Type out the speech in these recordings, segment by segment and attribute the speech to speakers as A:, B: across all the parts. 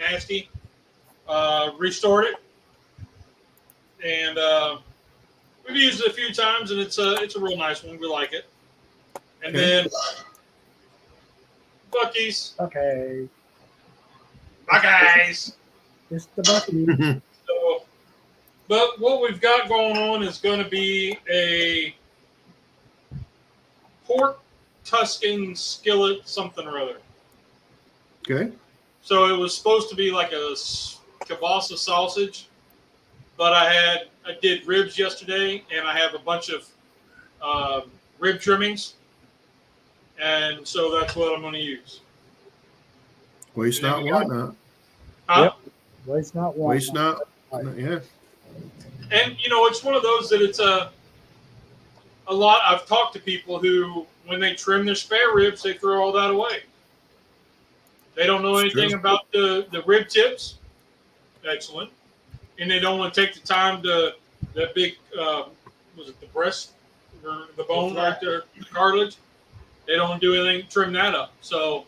A: nasty. Restored it, and we've used it a few times, and it's a real nice one. We like it. And then Buc-ee's.
B: Okay.
A: Buc-ee's.
B: It's the Buc-ee's.
A: So, but what we've got going on is going to be a pork Tuscan skillet something or other.
C: Okay.
A: So it was supposed to be like a kielbasa sausage, but I did ribs yesterday, and I have a bunch of rib trimmings, and so that's what I'm going to use.
C: Waste not, want not.
B: Yep. Waste not, want
C: Waste not. Yeah.
A: And it's one of those that it's a lot. I've talked to people who, when they trim their spare ribs, they throw all that away. They don't know anything about the rib tips. Excellent. And they don't want to take the time to that big, was it the breast, or the bone right there, the cartilage? They don't want to do anything to trim that up. So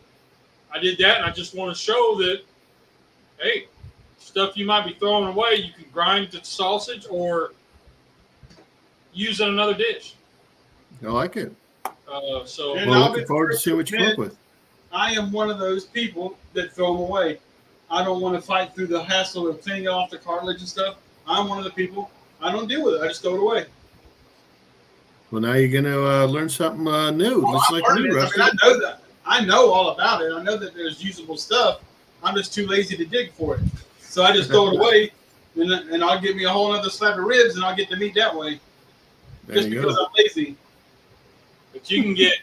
A: I did that, and I just want to show that, hey, stuff you might be throwing away, you can grind the sausage or use in another dish.
C: I like it.
A: So
C: well, looking forward to see what you come up with.
D: I am one of those people that throw them away. I don't want to fight through the hassle of cleaning off the cartilage and stuff. I'm one of the people. I don't deal with it. I just throw it away.
C: Well, now you're going to learn something new. Looks like me, Rusty.
D: I know that. I know all about it. I know that there's usable stuff. I'm just too lazy to dig for it. So I just throw it away, and I'll get me a whole other slab of ribs, and I'll get the meat that way. Just because I'm lazy.
A: But you can get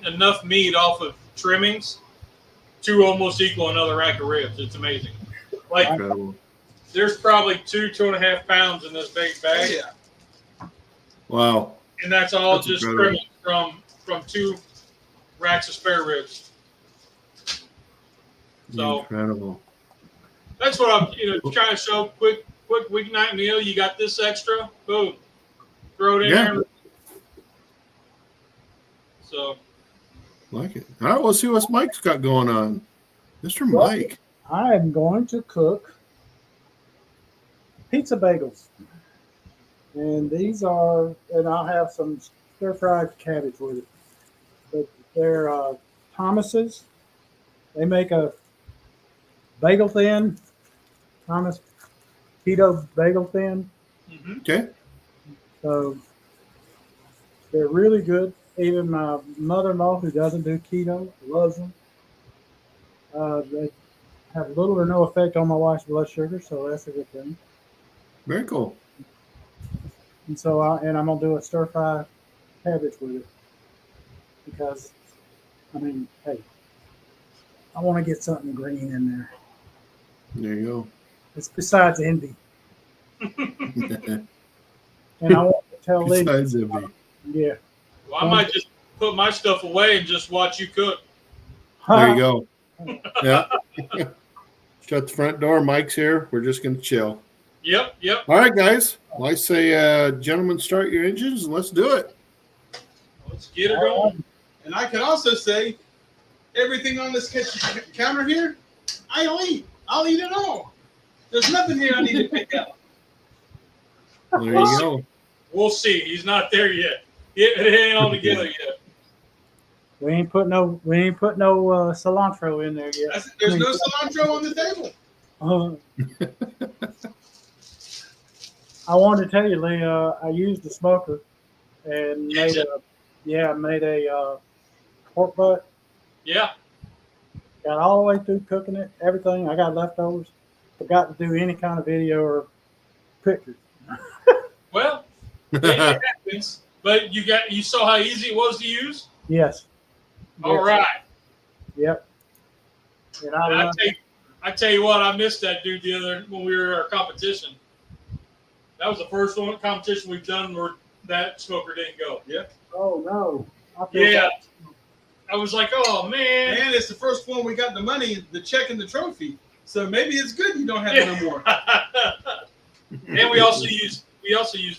A: enough meat off of trimmings to almost equal another rack of ribs. It's amazing. Like,
C: incredible.
A: There's probably 2.5 pounds in this big bag.
D: Yeah.
C: Wow.
A: And that's all
C: That's
A: just
C: incredible.
A: trimming from 2 racks of spare ribs. So
C: incredible.
A: that's what I'm trying to show. Quick weeknight meal. You got this extra. Boom. Throw it in there. So
C: Like it. All right, we'll see what Mike's got going on. Mr. Mike.
B: I am going to cook pizza bagels. And these are, and I'll have some stir-fried cabbage with it. But they're Thomas's. They make a bagel thin, Thomas keto bagel thin.
C: Okay.
B: So they're really good. Even my mother-in-law, who doesn't do keto, loves them. They have little or no effect on my wife's blood sugar, so that's a good thing.
C: Very cool.
B: And so, I'm gonna do a stir-fry cabbage with it because, hey, I want to get something green in there.
C: There you
B: It's besides envy, and I want to tell
C: go.
B: Lee.
C: Besides envy.
B: Yeah.
A: well, I might just put my stuff away and just watch you cook.
C: There you go. Yeah. Shut the front door. Mike's here. We're just going to chill.
A: Yep.
C: All right, guys. Well, I say, gentlemen, start your engines and let's do it.
A: Let's get it going.
D: And I can also say, everything on this kitchen counter here, I'll eat. I'll eat it all. There's nothing here I need to pick up.
C: There you go.
A: We'll see. He's not there yet. It ain't all together yet.
B: We ain't put no cilantro in there yet.
D: There's no cilantro on the table.
B: I wanted to tell you, Lee. I used the smoker and made a pork butt.
A: Yeah.
B: Got all the way through cooking it, everything. I got leftovers. Forgot to do any kind of video or pictures.
A: Well, it happens. But you saw how easy it was to use?
B: Yes.
A: All right.
B: Yep. And
A: I tell you what, I missed that dude when we were at our competition. That was the first competition we've done where that smoker didn't go.
D: Yeah.
B: Oh no.
A: Yeah. I was like, oh man.
D: And it's the first one we got the money, the check, and the trophy. So maybe it's good you don't have it no more.
A: And we also used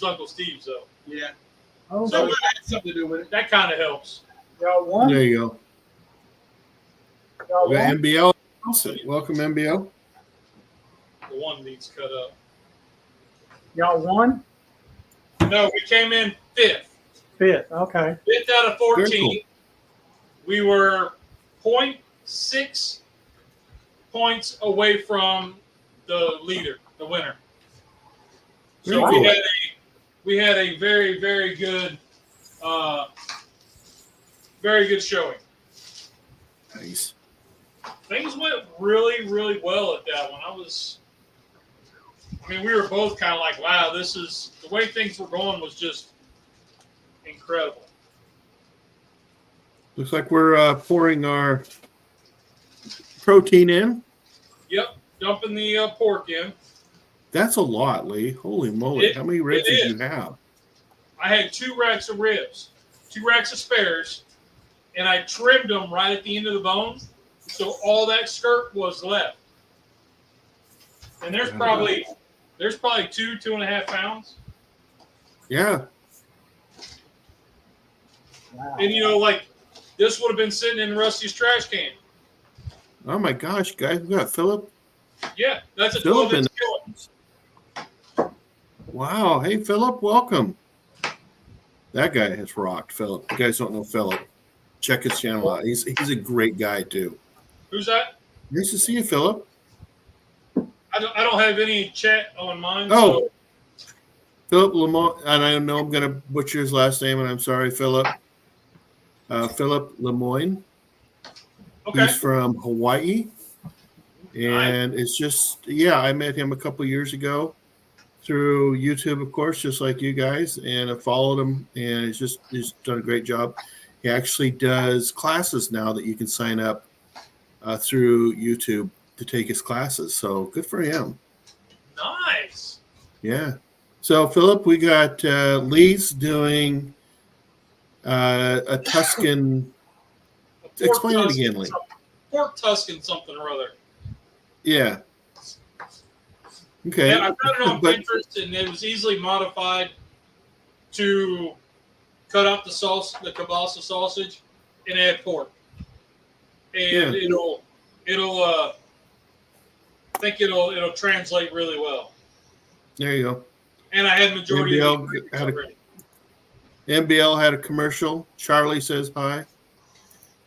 A: Uncle Steve, so
D: Yeah.
B: Oh,
D: So it had something to do with it.
A: that kind of helps.
B: y'all won.
C: There you go.
B: Y'all
C: We got
B: won.
C: MBO. Welcome, MBO.
A: The one needs cut up.
B: Y'all won?
A: No, we came in fifth.
B: Fifth. Okay.
A: Fifth out of 14.
C: Very cool.
A: We were 0.6 points away from the leader, the winner. So
C: Very cool.
A: we had a very, very good showing.
C: Nice.
A: Things went really, really well at that one. We were both kind of like, wow, the way things were going was just incredible.
C: Looks like we're pouring our protein in.
A: Yep, dumping the pork in.
C: That's a lot, Lee. Holy moly. How many ribs did you have?
A: I had 2 racks of ribs, 2 racks of spares, and I trimmed them right at the end of the bone, so all that skirt was left. And there's probably 2.5 pounds.
C: Yeah.
B: Wow.
A: And like this would have been sitting in Rusty's trash can.
C: Oh my gosh, guys, we got Philip.
A: Yeah, that's a
C: Philip
A: 12-inch skillet.
C: Wow. Hey, Philip, welcome. That guy has rocked, Philip. You guys don't know Philip. Check his channel out. He's a great guy, too.
A: Who's that?
C: Nice to see you, Philip.
A: I don't have any chat on mine.
C: Oh.
A: So.
C: Philip Lemoyne, and I know I'm going to butcher his last name, and I'm sorry, Philip. Philip Lemoyne.
A: Okay.
C: He's from Hawaii. And it's just, I met him a couple years ago through YouTube, of course, just like you guys. And I followed him, and he's done a great job. He actually does classes now that you can sign up through YouTube to take his classes. So good for him.
A: Nice.
C: Yeah. So, Philip, we got Lee's doing a Tuscan. Explain it again, Lee.
A: Pork Tuscan something or other.
C: Yeah. Okay.
A: And I found it on Pinterest, and it was easily modified to cut out the sauce, the kielbasa sausage, and add pork. And it'll translate really well.
C: There you go.
A: And I had majority of the ingredients already.
C: MBL had a commercial. Charlie says hi.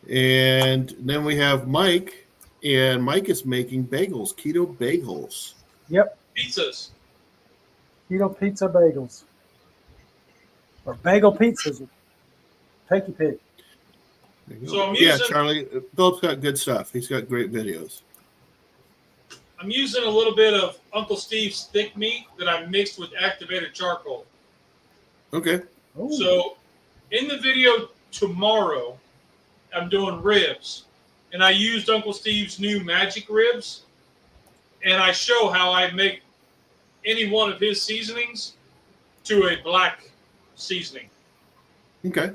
C: And then we have Mike, and Mike is making bagels, keto bagels.
B: Yep.
A: Pizzas.
B: Keto pizza bagels. Or bagel pizzas. Take your pick.
A: So I'm using,
C: Charlie, Philip's got good stuff. He's got great videos.
A: I'm using a little bit of Uncle Steve's thick meat that I mixed with activated charcoal.
C: Okay.
B: Ooh.
A: So in the video tomorrow, I'm doing ribs. And I used Uncle Steve's new magic ribs. And I show how I make any one of his seasonings to a black seasoning.
C: Okay.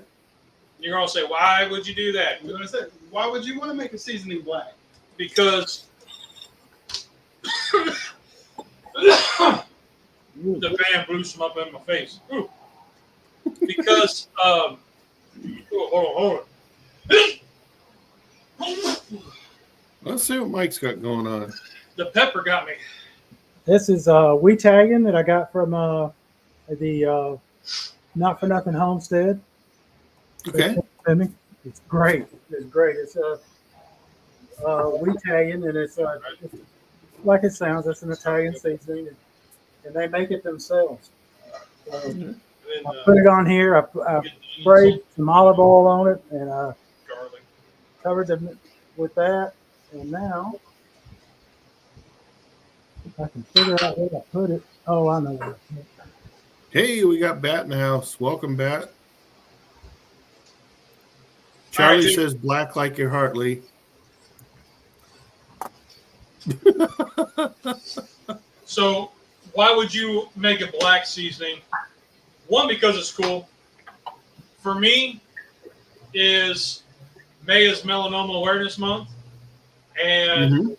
A: You're going to say, why would you do that?
D: I'm gonna say, why would you want to make a seasoning black?
A: Because the fan blew some up in my face. Ooh. Because, hold on.
C: Let's see what Mike's got going on.
A: The pepper got me.
B: This is wheat tagging that I got from the Not For Nothing Homestead.
C: Okay.
B: It's great. It's great. It's wheat tagging, and it's like it sounds. It's an Italian seasoning, and they make it themselves. So I put it on here. I sprayed some olive oil on it, and
A: Garlic.
B: covered it with that. And now I can figure out where I put it. Oh, I know where I put it.
C: Hey, we got Bat in the house. Welcome, Bat. Charlie says black like your heart, Lee.
A: So why would you make a black seasoning? One, because it's cool. For me, May is Melanoma Awareness Month. And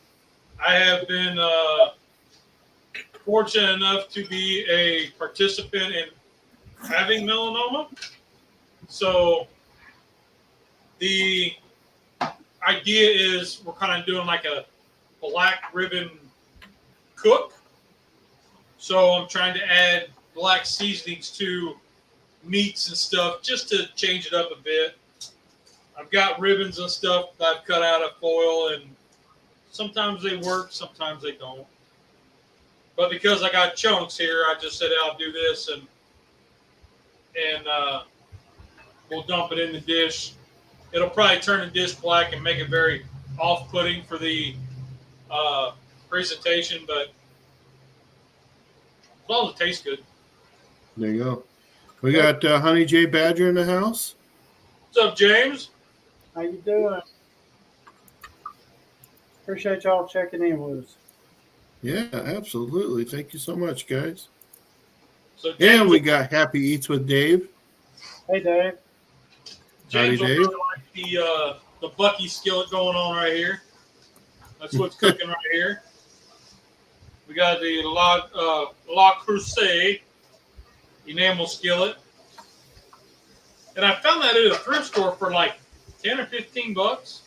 A: I have been fortunate enough to be a participant in having melanoma. So the idea is we're kind of doing like a black ribbon cook. So I'm trying to add black seasonings to meats and stuff just to change it up a bit. I've got ribbons and stuff that I've cut out of foil, and sometimes they work, sometimes they don't. But because I got chunks here, I just said, I'll do this, and we'll dump it in the dish. It'll probably turn the dish black and make it very off-putting for the presentation, but as long as it tastes good.
C: There you go. We got Honey J Badger in the house.
A: What's up, James?
B: How you doing? Appreciate y'all checking in with us.
C: Yeah, absolutely. Thank you so much, guys.
A: So James,
C: And we got Happy Eats with Dave.
B: Hey, Dave.
A: James
C: Howdy,
A: will
C: Dave.
A: really like the Bucky skillet going on right here. That's what's cooking right here. We got the La Crusade enamel skillet. And I found that at a thrift store for like 10 or 15 bucks,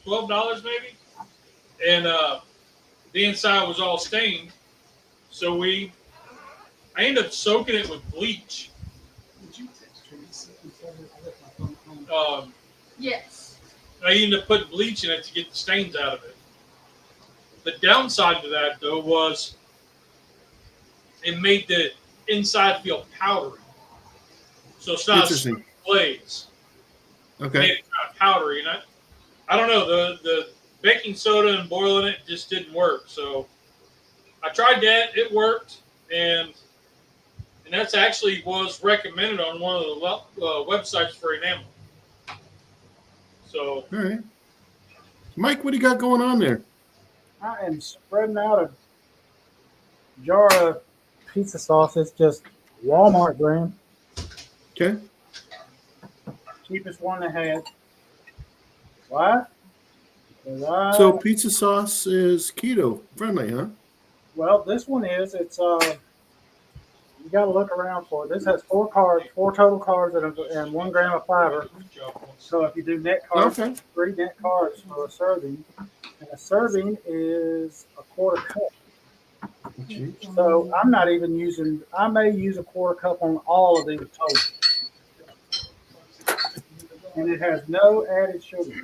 A: $12 maybe. And the inside was all stained. So I ended up soaking it with bleach.
E: Yes.
A: I ended up putting bleach in it to get the stains out of it. The downside to that, though, was it made the inside feel powdery. So it's not a smooth glaze.
C: Okay.
A: It made it kind of powdery. And I don't know, the baking soda and boiling it just didn't work. So I tried that. It worked. And that's actually was recommended on one of the websites for enamel. So.
C: All right. Mike, what do you got going on there?
B: I am spreading out a jar of pizza sauce. It's just Walmart brand.
C: Okay.
B: Cheapest one they had. Why?
C: So pizza sauce is keto friendly, huh?
B: Well, this one is. It's you got to look around for it. This has 4 total carbs, and 1 gram of fiber. So if you do net carbs,
C: Okay.
B: 3 net carbs for a serving, and a serving is a quarter cup. So I'm not even using. I may use a quarter cup on all of these total, and it has no added sugar.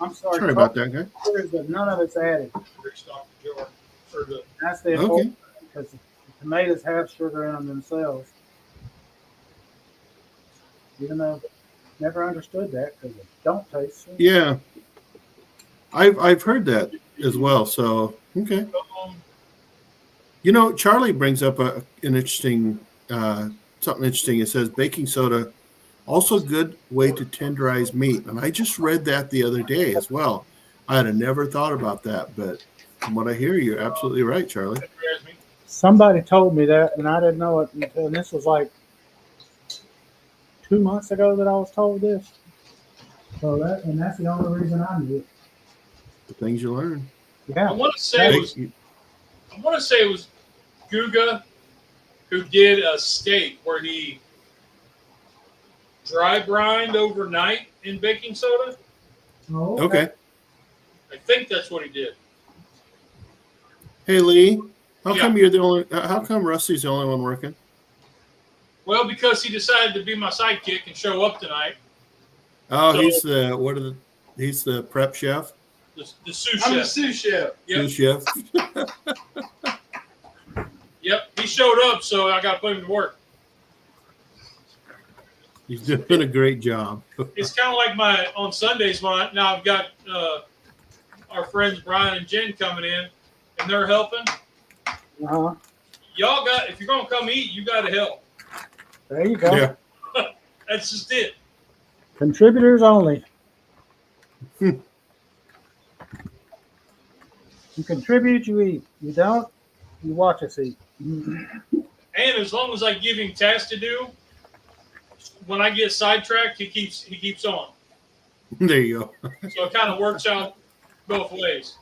B: I'm sorry
C: about that, guy.
B: Sugar, but none of it's added. That's the important because the tomatoes have sugar in them themselves. Even though I never understood that because they don't taste sweet.
C: Yeah. I've heard that as well. So okay. You know, Charlie brings up an interesting something interesting. It says baking soda also good way to tenderize meat, and I just read that the other day as well. I had never thought about that, but from what I hear, you're absolutely right, Charlie.
B: Somebody told me that, and I didn't know it until this was like 2 months ago that I was told this. So that's the only reason I knew it.
C: The things you learn.
B: Yeah.
A: I want to say it was Guga who did a steak where he dry brined overnight in baking soda.
B: Oh,
C: Okay.
A: I think that's what he did.
C: Hey Lee, how
A: Yeah.
C: come you're the only? How come Rusty's the only one working?
A: Well, because he decided to be my sidekick and show up tonight.
C: Oh,
A: So-
C: he's the he's the prep chef,
A: The sous
D: I'm the
A: chef.
D: sous chef.
A: Yep.
C: sous chef.
A: Yep. He showed up, so I got to put him to work.
C: He's doing a great job.
A: It's kind of like on Sundays when now I've got our friends Brian and Jen coming in, and they're helping.
B: Uh-huh.
A: Y'all if you're gonna come eat, you got to help.
B: There you go.
C: Yeah.
A: That's just it.
B: Contributors only. You contribute, you eat. You don't, you watch us eat.
A: And as long as I give him tasks to do, when I get sidetracked, he keeps on.
C: There you go.
A: So it kind of works out both ways.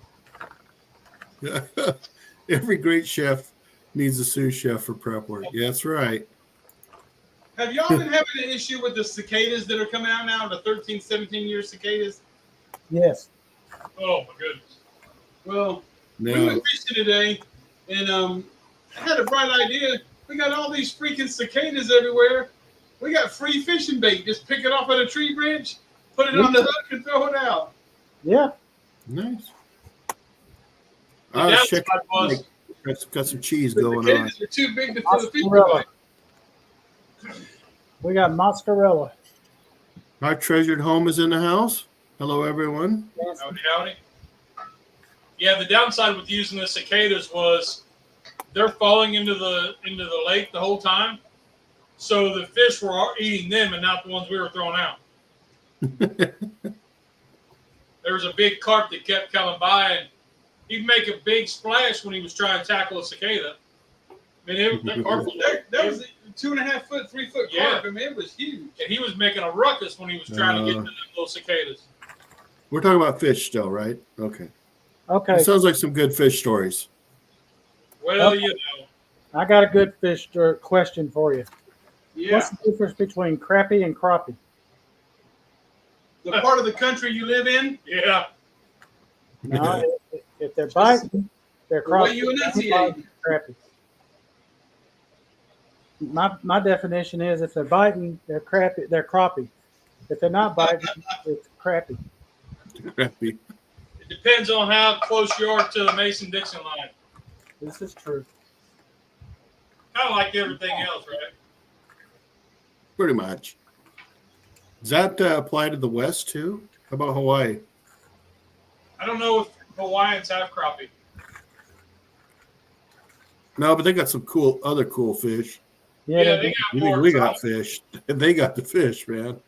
C: Every great chef needs a sous chef for prep work. Yeah, that's right.
D: Have y'all been having an issue with the cicadas that are coming out now, the 13, 17-year cicadas?
B: Yes.
A: Oh my goodness.
D: Well, we
C: No.
D: went fishing today, and I had a bright idea. We got all these freaking cicadas everywhere. We got free fishing bait. Just pick it off at a tree branch, put it on the hook, and throw it out.
B: Yeah.
C: Nice.
A: The
C: I was
A: downside
C: checking.
A: was
C: Got some cheese
D: The
C: going on.
D: cicadas are too big for the fishing
B: Mozzarella.
D: bait.
B: We got mozzarella.
C: Our treasured home is in the house. Hello, everyone.
A: howdy, howdy. Yeah, the downside with using the cicadas was they're falling into the lake the whole time, so the fish were eating them and not the ones we were throwing out. There was a big carp that kept coming by, and he'd make a big splash when he was trying to tackle a cicada. I mean, that carp was
D: That was a 2.5 foot, 3 foot
A: Yeah.
D: carp. I mean, it was huge.
A: and he was making a ruckus when he was trying to get to the little cicadas.
C: We're talking about fish still, right? Okay.
B: Okay.
C: It sounds like some good fish stories.
A: Well,
B: Okay.
A: you know,
B: I got a good fish question for you.
D: Yeah.
B: What's the difference between crappie and crappie?
D: The part of the country you live in,
A: yeah.
B: No, if they're biting, they're
D: the way
B: crappie.
D: you
B: If they're
D: enunciate.
B: biting, crappie. My definition is if they're biting, they're crappie. They're crappie. If they're not biting, it's crappie.
C: Crappy.
A: It depends on how close you are to the Mason-Dixon line.
B: This is true.
A: Kind of like everything else, right?
C: Pretty much. Does that apply to the West too? How about Hawaii?
A: I don't know if Hawaiians have crappie.
C: No, but they got some other cool fish.
A: Yeah,
B: they
A: they
B: do.
A: got
C: You think
A: more.
C: we got fish? They got the fish, man.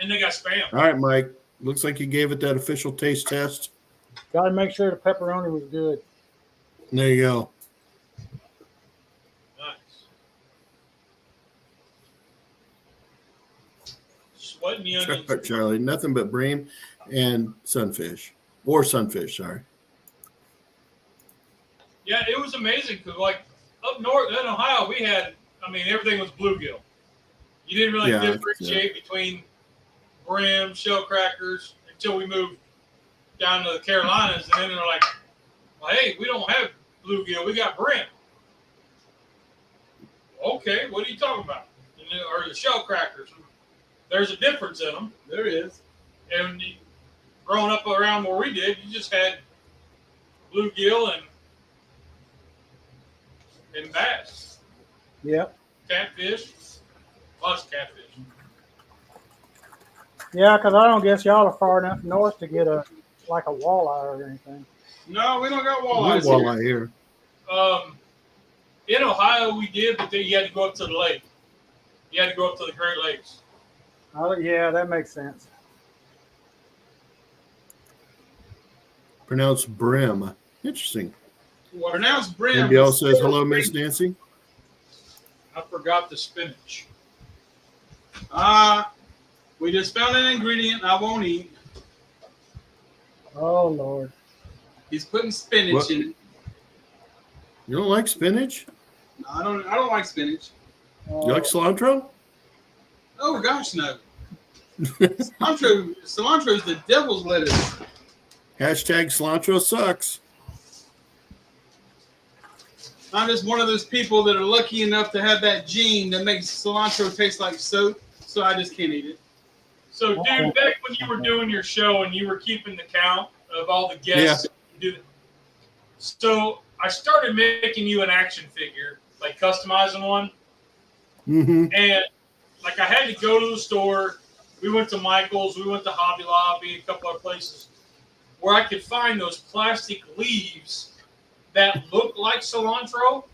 A: And they got spam.
C: All right, Mike. Looks like you gave it that official taste test.
B: Got to make sure the pepperoni was good.
C: There you go.
A: Nice. Sweating the onions.
C: Charlie, nothing but bream and sunfish. Or sunfish, sorry.
A: Yeah, it was amazing because, like, up north in Ohio, we had, I mean, everything was bluegill. You didn't really
C: Yeah,
A: differentiate between brim, shell crackers until we moved down to the Carolinas. And then they're like, well, hey, we don't have bluegill, we got brim. Okay, what are you talking about? Or the shell crackers. There's a difference in them.
D: There is.
A: And growing up around where we did, you just had bluegill and bass,
B: Yep.
A: catfish, lots of catfish.
B: Yeah, because I don't guess y'all are far enough north to get a walleye or anything.
D: No, we don't got
C: No
D: walleyes here.
C: walleye here.
A: In Ohio, we did, but then you had to go up to the lake. You had to go up to the Great Lakes.
B: Oh, yeah, that makes sense.
C: Pronounced brim. Interesting.
D: Pronounced brim.
C: Anybody else says hello, Miss Nancy?
A: I forgot the spinach.
D: We just found an ingredient I won't eat.
B: Oh, Lord.
D: He's putting spinach
C: What?
D: in it.
C: You don't like spinach?
D: No, I don't like spinach.
C: You like cilantro?
D: Oh gosh, no. Cilantro is the devil's lettuce.
C: Hashtag cilantro sucks.
D: I'm just one of those people that are lucky enough to have that gene that makes cilantro taste like soap, so I just can't eat it.
A: So, dude, back when you were doing your show and you were keeping the count of all the guests, so I started making you an action figure, like customizing one.
C: Mm-hmm.
A: And like I had to go to the store. We went to Michael's, we went to Hobby Lobby, a couple other places where I could find those plastic leaves that look like cilantro.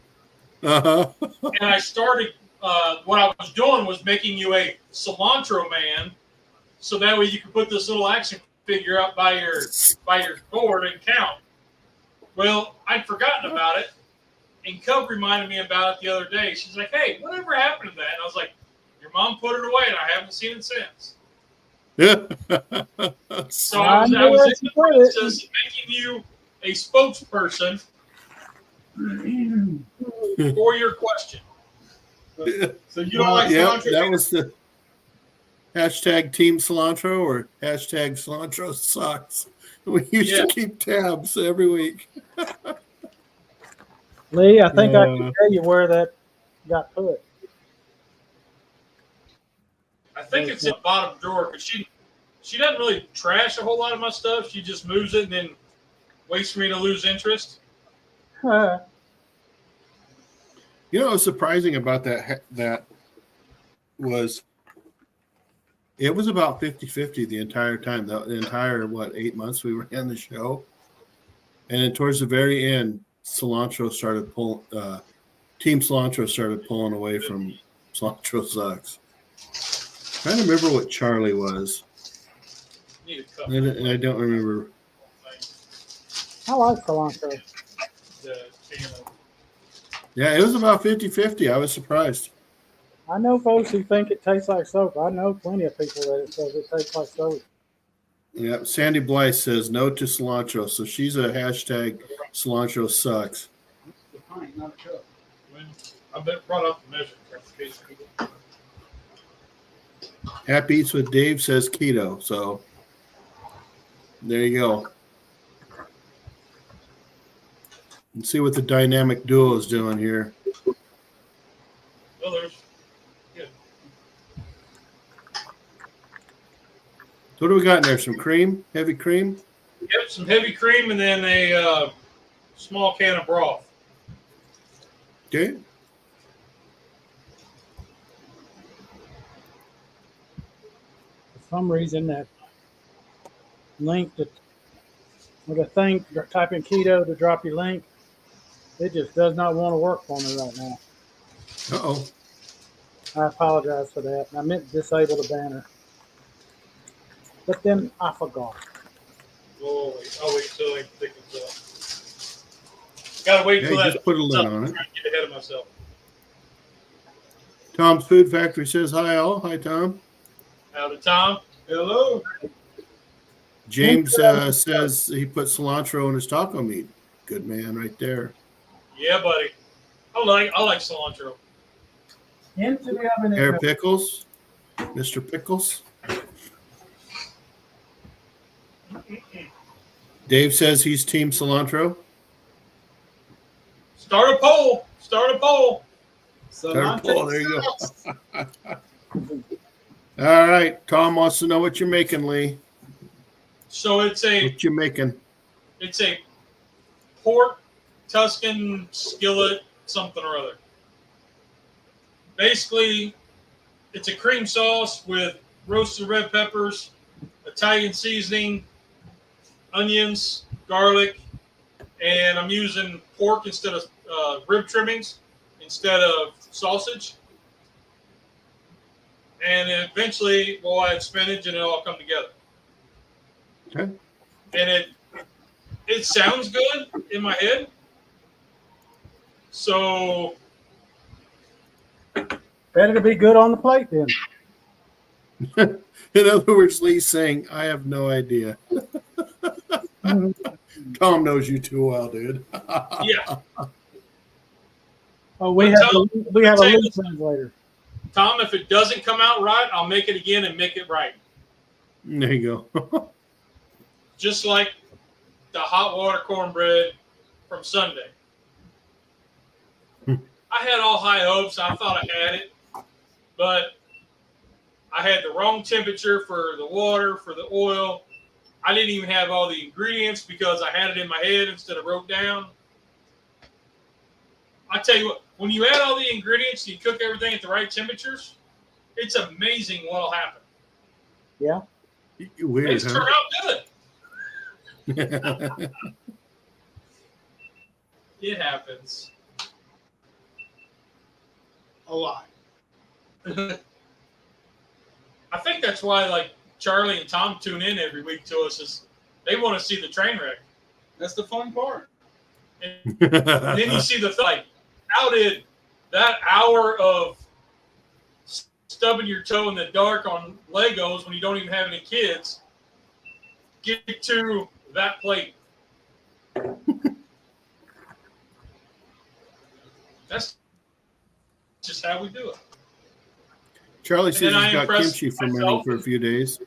C: Uh-huh.
A: And I started, what I was doing was making you a cilantro man, so that way you could put this little action figure up by your board and count. Well, I'd forgotten about it, and Cub reminded me about it the other day. She's like, "Hey, whatever happened to that?" And I was like, "Your mom put it away, and I haven't seen it since." So I was in the process of making you a spokesperson for your question.
D: So you don't like
C: Yeah,
D: cilantro?
C: that was the hashtag Team Cilantro or hashtag Cilantro sucks. We used to keep tabs every week.
B: Lee, I think I can tell you where that got put.
A: I think it's in the bottom drawer because she doesn't really trash a whole lot of my stuff. She just moves it and then waits for me to lose interest.
C: You know, what's surprising about that was it was about 50-50 the entire time, the entire, 8 months we ran the show. And then towards the very end, Cilantro started Team Cilantro started pulling away from Cilantro Sucks. I'm trying to remember what Charlie was. And I don't remember.
B: I like cilantro.
C: Yeah, it was about 50-50. I was surprised.
B: I know folks who think it tastes like soap. I know plenty of people that it says it tastes like soap.
C: Yeah, Sandy Blythe says no to cilantro, so she's a hashtag cilantro sucks.
D: The pint, not a cup.
A: I bet brought up the measure.
C: Happy Eats with Dave says keto, so there you go. Let's see what the dynamic duo is doing here.
A: Well, there's good.
C: So what do we got in there? Some cream? Heavy cream?
A: Yep, some heavy cream and then a small can of broth.
C: Okay.
B: For some reason, that link that with a thing, type in keto to drop your link, it just does not want to work for me right now.
C: Uh-oh.
B: I apologize for that. I meant to disable the banner. But then I forgot.
A: Oh, wait till it thickens up. Gotta wait till that.
C: Just put a lid on it.
A: I'm trying to get ahead of myself.
C: Tom's Food Factory says hi all. Hi, Tom.
A: Howdy, Tom.
D: Hello.
C: James says he put cilantro in his taco meat. Good man right there.
A: Yeah, buddy. I like cilantro.
B: Into the oven.
C: Air Pickles. Mr. Pickles. Dave says he's team cilantro.
A: Start a poll.
C: Start a poll. There you go. All right. Tom wants to know what you're making, Lee.
A: So
C: What you making?
A: it's a pork Tuscan skillet something or other. Basically, it's a cream sauce with roasted red peppers, Italian seasoning, onions, garlic, and I'm using pork instead of rib trimmings instead of sausage. And eventually we'll add spinach and it'll all come together.
C: Okay.
A: And it sounds good in my head. So
B: Better to be good on the plate then.
C: In other words, Lee's saying, I have no idea. Tom knows you too well, dude.
A: yeah.
B: Oh, we have a lead translator.
A: Tom, if it doesn't come out right, I'll make it again and make it right.
C: There you go.
A: Just like the hot water cornbread from Sunday. I had all high hopes. I thought I had it, but I had the wrong temperature for the water, for the oil. I didn't even have all the ingredients because I had it in my head instead of wrote down. I tell you what, when you add all the ingredients and you cook everything at the right temperatures, it's amazing what'll happen.
B: Yeah.
C: Weird,
A: Things turn out good. It happens.
D: A lot.
A: I think that's why, like, Charlie and Tom tune in every week to us, is they want to see the train wreck.
D: That's the fun part.
A: And then you see the like, how did that hour of stubbing your toe in the dark on Legos when you don't even have any kids get to that plate? That's just how we do it.
C: Charlie says
A: then
C: he's got
A: impressed
C: kimchi fermenting
A: myself.
C: for a few days.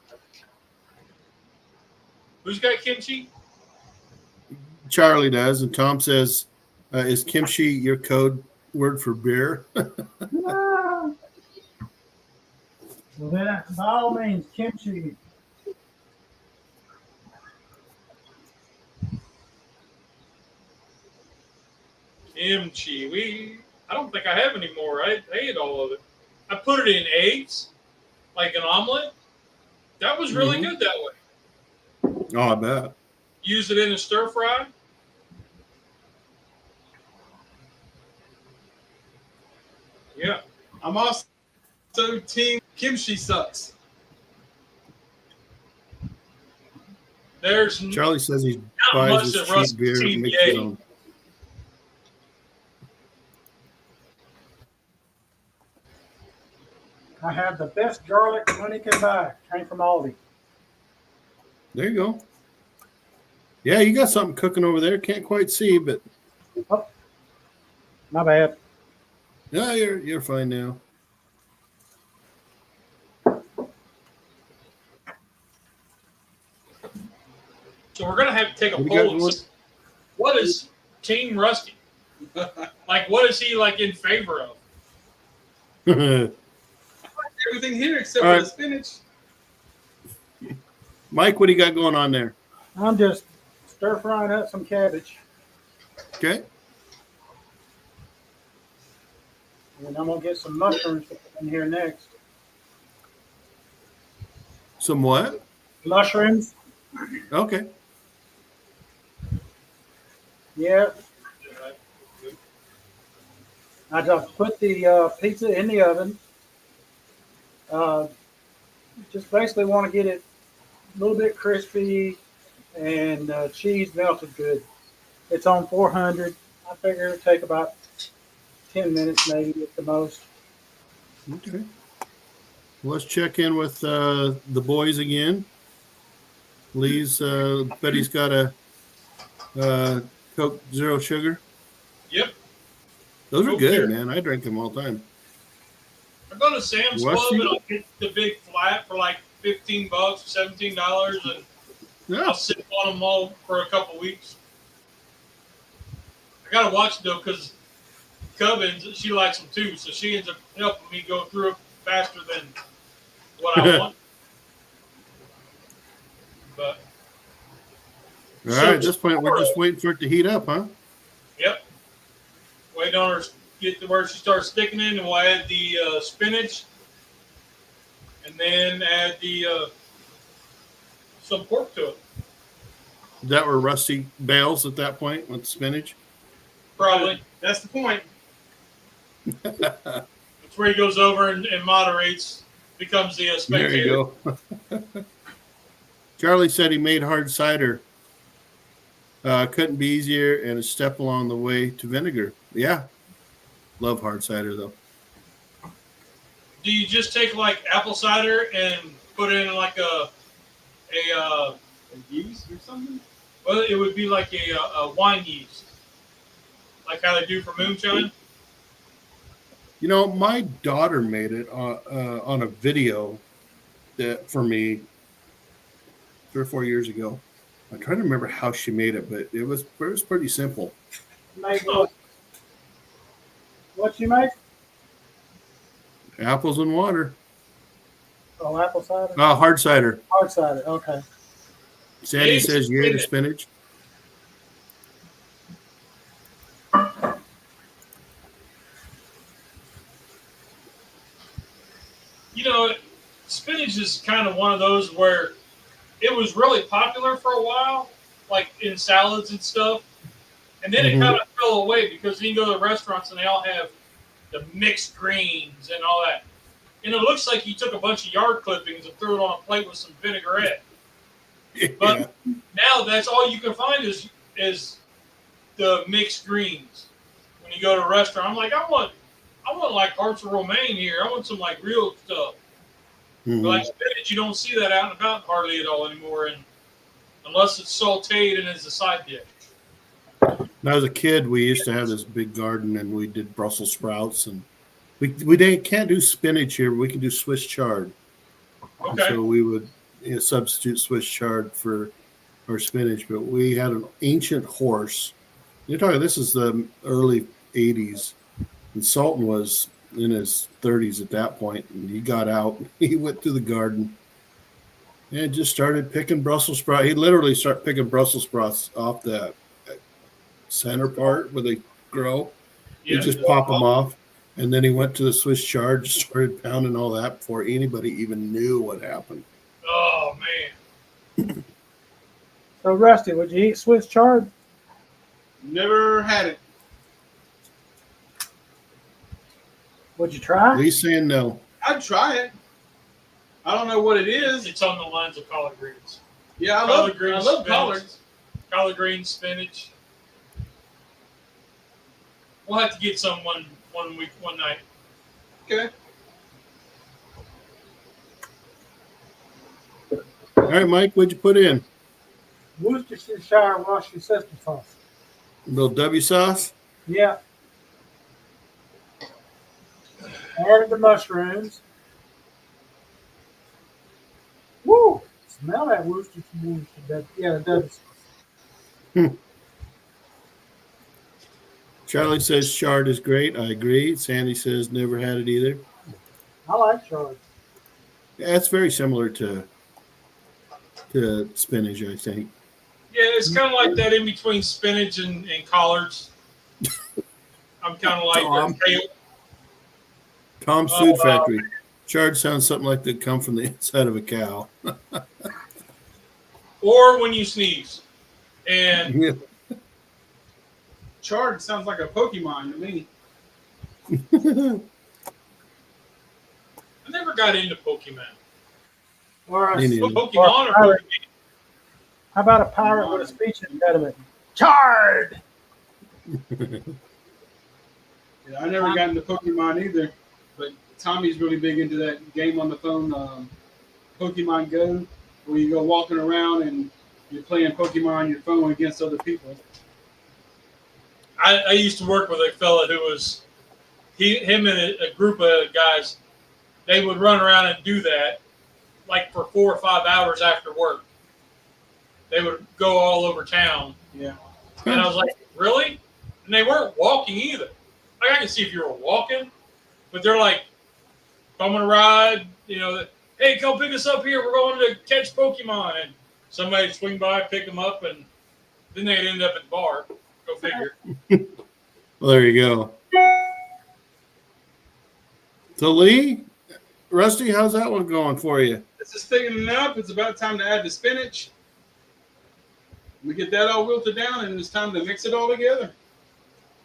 A: Who's got kimchi?
C: Charlie does, and Tom says Is kimchi your code word for beer?
B: Ah. Well, then, by all means, kimchi.
A: Kimchi. I don't think I have any more. I ate all of it. I put it in eggs, like an omelet. That was really good that way.
C: Oh, I bet.
A: Use it in a stir fry. Yeah.
D: I'm also team kimchi sucks.
A: There's
C: Charlie says he
A: not
C: buys
A: much
C: his
A: that
C: cheap
A: Russ
C: beer and makes his
A: TBA.
C: own.
B: I have the best garlic money can buy. Came from Aldi.
C: There you go. Yeah, you got something cooking over there. Can't quite see, but
B: Oh, my bad.
C: yeah, you're fine now.
A: So we're gonna have to take a
C: What do you got
A: poll.
C: going?
A: What is Team Rusty? Like, what is he like in favor of?
D: Everything here except
C: All
D: for
C: right.
D: the spinach.
C: Mike, what do you got going on there?
B: I'm just stir frying up some cabbage.
C: Okay.
B: And I'm going to get some mushrooms in here next.
C: Some what?
B: Mushrooms?
C: Okay.
B: Yeah. I just put the pizza in the oven. Just basically want to get it a little bit crispy and cheese melted good. It's on 400. I figure it'll take about 10 minutes maybe at the most.
C: Okay. Well, let's check in with the boys again. Lee's, Betty's got a Coke Zero Sugar.
A: Yep.
C: Those are
A: Coke
C: good,
A: Zero.
C: man. I drink them all the time.
A: I go to Sam's Club
C: Rusty?
A: and I'll get the big flat for like $15 or $17, and
C: Yeah.
A: I'll sit on them all for a couple weeks. I gotta watch it though, because Cubbins, she likes them too, so she ends up helping me go through it faster than what I want. But
C: All right. At this point, we're just waiting for it to heat up, huh?
A: yep, wait on her to get to where she starts sticking in, and we'll add the spinach, and then add the some pork to it.
C: Is that where Rusty bails at that point with spinach?
A: Probably.
D: That's the point.
A: That's where he goes over and moderates, becomes the
C: There
A: spectator.
C: you go. Charlie said he made hard cider. Couldn't be easier and a step along the way to vinegar. Yeah. Love hard cider, though.
A: Do you just take like apple cider and put it in like a
D: Yeast or something?
A: well, it would be like a wine yeast, like how they do for moonshine?
C: You know, my daughter made it on a video that for me 3 or 4 years ago. I'm trying to remember how she made it, but it was pretty simple.
B: Make what? What you make?
C: Apples and water.
B: Oh, apple cider?
C: Hard cider.
B: Hard cider. Okay.
C: Sandy
A: Eggs,
C: says you ate a spinach.
A: You know, spinach is kind of one of those where it was really popular for a while, like in salads and stuff. And then it kind of fell away because you go to restaurants and they all have the mixed greens and all that. And it looks like you took a bunch of yard clippings and threw it on a plate with some vinaigrette. But now that's all you can find is the mixed greens. When you go to a restaurant, I'm like, I want like hearts of romaine here. I want some like real stuff. But like spinach, you don't see that out and about hardly at all anymore, and unless it's sautéed and as a side dish.
C: When I was a kid, we used to have this big garden, and we did Brussels sprouts, and we can't do spinach here. But we can do Swiss chard. And
A: Okay.
C: so we would substitute Swiss chard for our spinach. But we had an ancient horse You're talking. This is the early '80s, and Sultan was in his 30s at that point, and he got out. He went to the garden and just started picking Brussels sprouts. He literally started picking Brussels sprouts off the center part where they grow. He just pop them off, and then he went to the Swiss chard, started pounding all that before anybody even knew what happened.
A: Oh man.
B: So Rusty, would you eat Swiss chard?
D: Never had it.
B: Would you try?
C: Lee's saying no.
D: I'd try it. I don't know what it is.
A: It's on the lines of collard greens.
D: Yeah, I
A: Collard
D: love
A: greens,
D: collards.
A: Collard greens, spinach. We'll have to get some one night.
D: Okay.
C: All right, Mike, what'd you put in?
B: Worcestershire Worcestershire sauce.
C: A little W sauce?
B: Yeah. Added the mushrooms. Woo! Smell that Worcestershire. Yeah, it does.
C: Charlie says chard is great. I agree. Sandy says never had it either.
B: I like chard.
C: Yeah, it's very similar to spinach, I think.
A: Yeah, it's kind of like that in between spinach and collards. I'm kind of like kale.
C: Tom's Food Factory. Chard sounds something like they come from the inside of a cow.
A: Or when you sneeze. And
C: Yeah.
D: Chard sounds like a Pokemon to me.
A: I never got into Pokemon.
B: Or a,
C: Me neither.
A: Pokemon or
B: pirate.
A: Pokemon?
B: How about a pirate with a speech impediment? Chard!
D: Yeah, I never got into Pokemon either, but Tommy's really big into that game on the phone, Pokemon Go, where you go walking around and you're playing Pokemon on your phone against other people.
A: I used to work with a fella who was him and a group of guys. They would run around and do that like for 4 or 5 hours after work. They would go all over town.
D: Yeah.
A: And I was like, really? And they weren't walking either. Like, I can see if you were walking, but they're like, I'm going to ride, hey, come pick us up here. We're going to catch Pokemon. And somebody would swing by, pick them up, and then they'd end up at the bar. Go figure.
C: Well, there you go. So, Lee, Rusty, how's that one going for you?
D: This is thickening up. It's about time to add the spinach. We get that all wilted down, and it's time to mix it all together.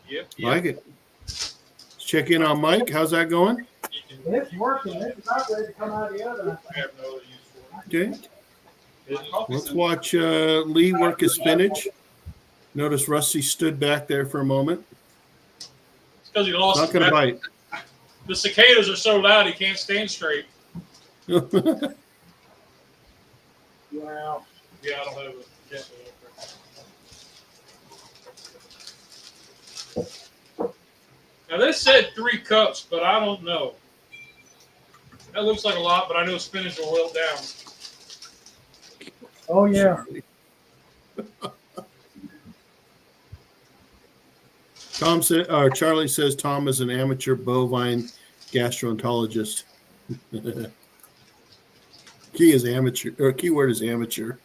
A: Yep.
C: Like it. Let's check in on Mike. How's that going?
B: It's working. It's not ready to come out of the oven.
A: I have no other use for it.
C: Okay. Let's watch Lee work his spinach. Notice Rusty stood back there for a moment.
A: It's because he lost.
C: Not going to bite.
A: The cicadas are so loud he can't stand straight.
B: Wow.
A: Yeah, I don't have a cat. Now this said 3 cups, but I don't know. That looks like a lot, but I know spinach will wilt down.
B: Oh, yeah.
C: Charlie says Tom is an amateur bovine gastroenterologist. Keyword is amateur.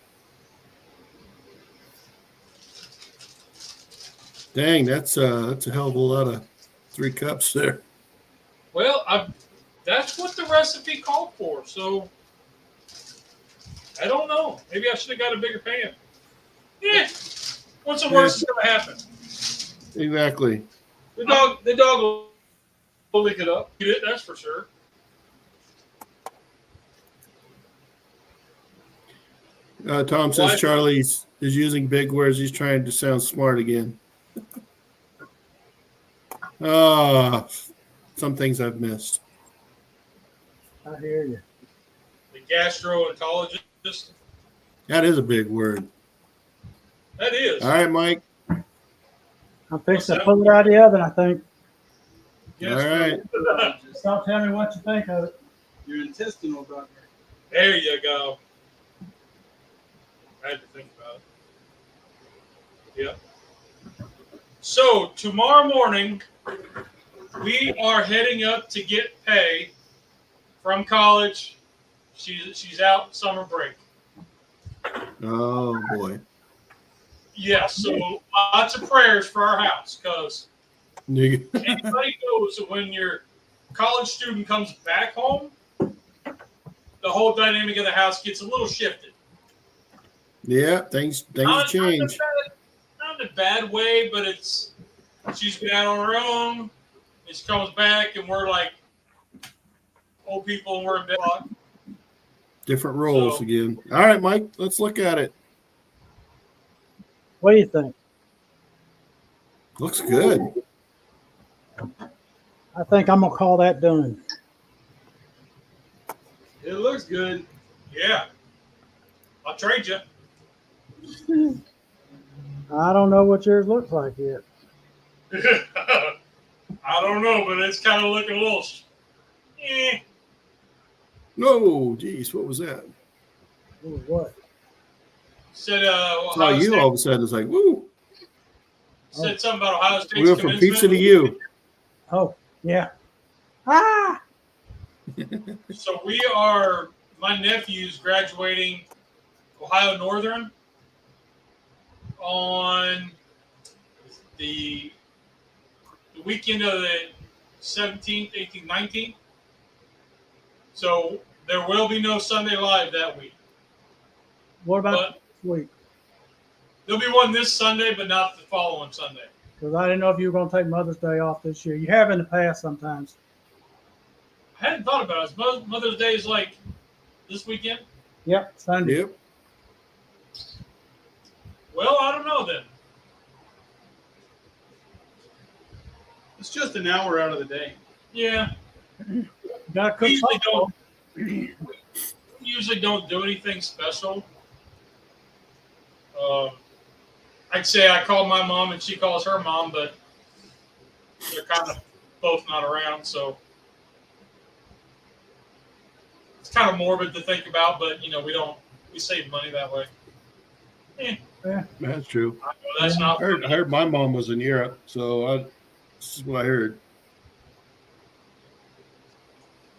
C: Dang, that's a hell of a lot of 3 cups there.
A: Well, that's what the recipe called for, so I don't know. Maybe I should have got a bigger pan. Yeah, what's the worst that's going to happen?
C: Exactly.
D: The dog will lick it up.
A: Eat it, that's for sure.
C: Tom says Charlie is using big words. He's trying to sound smart again. Some things I've missed.
B: I hear you.
A: The gastroenterologist.
C: That is a big word.
A: That is.
C: All right, Mike.
B: I'm fixing to pull it out of the oven, I think.
C: All right.
B: Don't tell me what you think of it.
D: Your intestinal doctor.
A: There you go. I had to think about it. Yep. So tomorrow morning, we are heading up to get pay from college. She's out summer break.
C: Oh boy.
A: Yeah, so lots of prayers for our house because
C: Nigga.
A: anybody knows that when your college student comes back home, the whole dynamic of the house gets a little shifted.
C: Yeah, things
A: Not
C: change.
A: in a bad way, but she's been out on her own. And she comes back, and we're like old people, and we're in bed.
C: Different roles
A: So-
C: again. All right, Mike, let's look at it.
B: What do you think?
C: Looks good.
B: I think I'm gonna call that done.
D: It looks good.
A: Yeah, I'll trade you.
B: I don't know what yours looks like yet.
A: I don't know, but it's kind of looking a little. Eh.
C: No, geez, what was that?
B: Ooh, what?
A: Said
C: Saw
A: Ohio
C: you
A: State,
C: all of a sudden. It's like, woo.
A: said something about Ohio State's
C: We went from pizza to
A: commencement.
C: you.
B: Oh, yeah. Ah!
A: So my nephew's graduating Ohio Northern on the weekend of the 17th, 18th, 19th. So there will be no Sunday Live that week.
B: What about
A: But
B: this week?
A: there'll be one this Sunday, but not the following Sunday.
B: Because I didn't know if you were going to take Mother's Day off this year. You have in the past sometimes.
A: I hadn't thought about it. Mother's Day is like this weekend.
B: Yep, Sunday.
C: Yep.
A: Well, I don't know then.
D: It's just an hour out of the day.
A: Yeah,
B: You got to cook
A: we usually
B: something.
A: don't. We usually don't do anything special. I'd say I call my mom and she calls her mom, but they're kind of both not around, so it's kind of morbid to think about. But we save money that way.
C: That's true.
A: I know that's not.
C: I heard my mom was in Europe, so this is what I heard.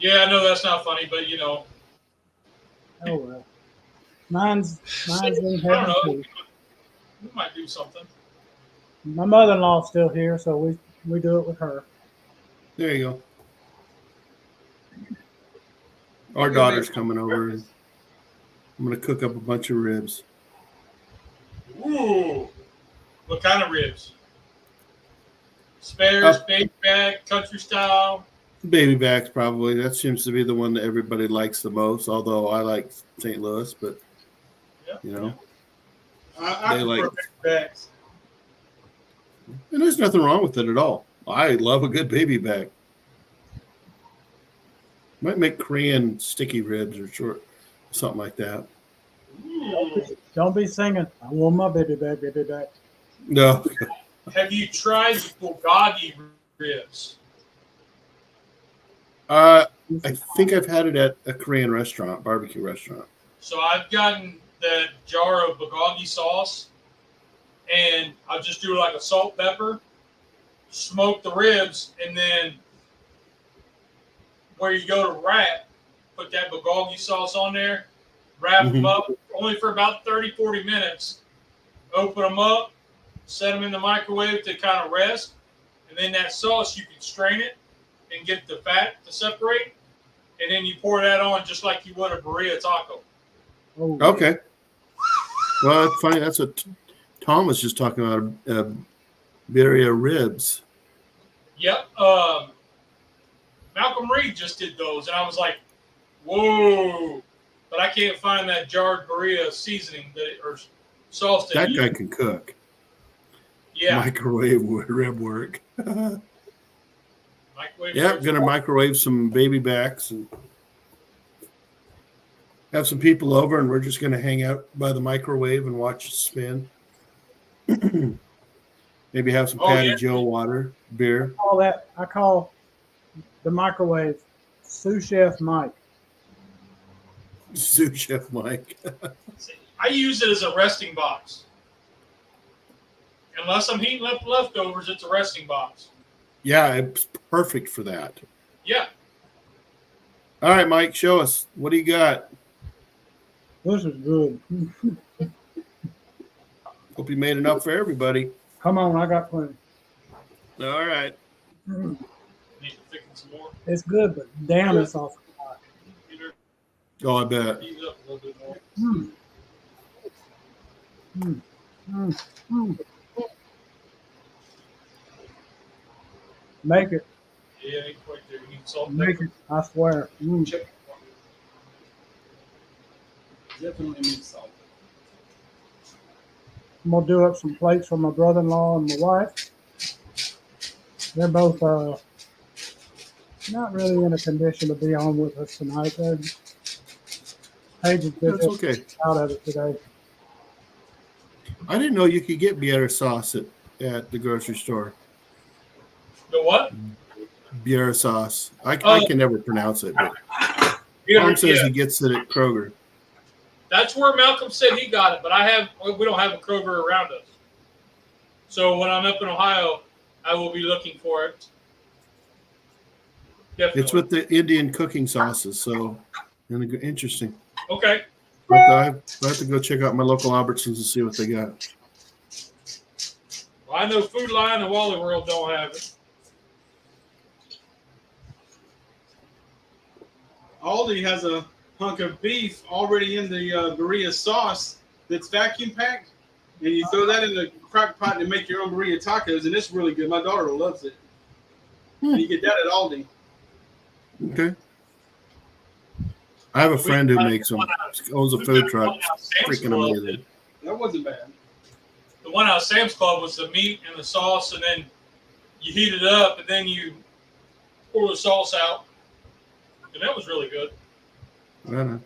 A: Yeah, I know that's not funny, but
B: Oh, well. Mine's in
A: I don't
B: heaven
A: know.
B: too.
A: We might do something.
B: My mother-in-law's still here, so we do it with her.
C: There you go. Our daughter's coming over, and I'm going to cook up a bunch of ribs.
A: Ooh, what kind of ribs? Spares, baby back, country style.
C: Baby backs, probably. That seems to be the one that everybody likes the most, although I like St. Louis, but,
A: Yeah.
D: I
C: They
D: prefer
C: like-
D: backs.
C: And there's nothing wrong with it at all. I love a good baby back. Might make Korean sticky ribs or something like that.
A: Ooh.
B: Don't be singing, I want my baby back, baby back.
C: No.
A: Have you tried the bulgogi ribs?
C: I think I've had it at a Korean restaurant, barbecue restaurant.
A: So I've gotten that jar of bulgogi sauce, and I'll just do like a salt, pepper, smoke the ribs, and then where you go to wrap, put that bulgogi sauce on there, wrap them up only for about 30, 40 minutes, open them up, set them in the microwave to kind of rest, and then that sauce, you can strain it and get the fat to separate, and then you pour that on just like you would a burrito taco.
B: Oh,
C: Okay. Well, that's funny. That's what Tom was just talking about, birria ribs.
A: Yep. Malcolm Reed just did those, and I was like, whoa. But I can't find that jarred burrito seasoning or sauce.
C: That guy can cook.
A: Yeah.
C: Microwave rib work.
A: Microwave
C: Yeah,
A: ribs.
C: gonna microwave some baby backs and have some people over, and we're just gonna hang out by the microwave and watch it spin. Maybe have some
A: Oh,
C: Patty
A: yeah.
C: Joe water, beer.
B: I call the microwave sous chef Mike.
C: Sous Chef Mike.
A: I use it as a resting box. Unless I'm heating up leftovers, it's a resting box.
C: Yeah, it's perfect for that.
A: Yeah.
C: All right, Mike, show us. What do you got?
B: This is good.
C: Hope you made enough for everybody.
B: Come on, I got plenty.
C: All right.
B: Mm,
A: Need to thicken some more.
B: it's good, but damn, it's awful hot.
C: Oh, I bet.
A: Heat it up a little bit more.
B: Mm. Mm. Mm. Mm. Make it.
A: Yeah, ain't quite there. You need salt and
B: Make
A: pepper.
B: it. I swear. Mm.
A: Check.
D: Definitely need salt.
B: I'm gonna do up some plates for my brother-in-law and my wife. They're both not really in a condition to be on with us tonight. Paige is
C: That's
B: just
C: okay.
B: out of it today.
C: I didn't know you could get Biera sauce at the grocery store.
A: The what?
C: Biera sauce. I can never pronounce it, but
A: Yeah,
C: Mom says he gets it at Kroger.
A: That's where Malcolm said he got it, but we don't have a Kroger around us. So when I'm up in Ohio, I will be looking for it. Definitely.
C: It's with the Indian cooking sauces, so interesting.
A: Okay.
C: But I have to go check out my local Albertsons and see what they got.
A: Well, I know Food Lion and Wally World don't have it.
D: Aldi has a hunk of beef already in the burrito sauce that's vacuum packed, and you throw that in the crock pot and make your own burrito tacos, and it's really good. My daughter loves it. And you get that at Aldi.
C: Okay. I have a friend who makes them. Owns a food truck. Freaking amazing.
D: That wasn't bad.
A: The one out of Sam's Club was the meat and the sauce, and then you heat it up, and then you pour the sauce out. And that was really good.
C: I don't know.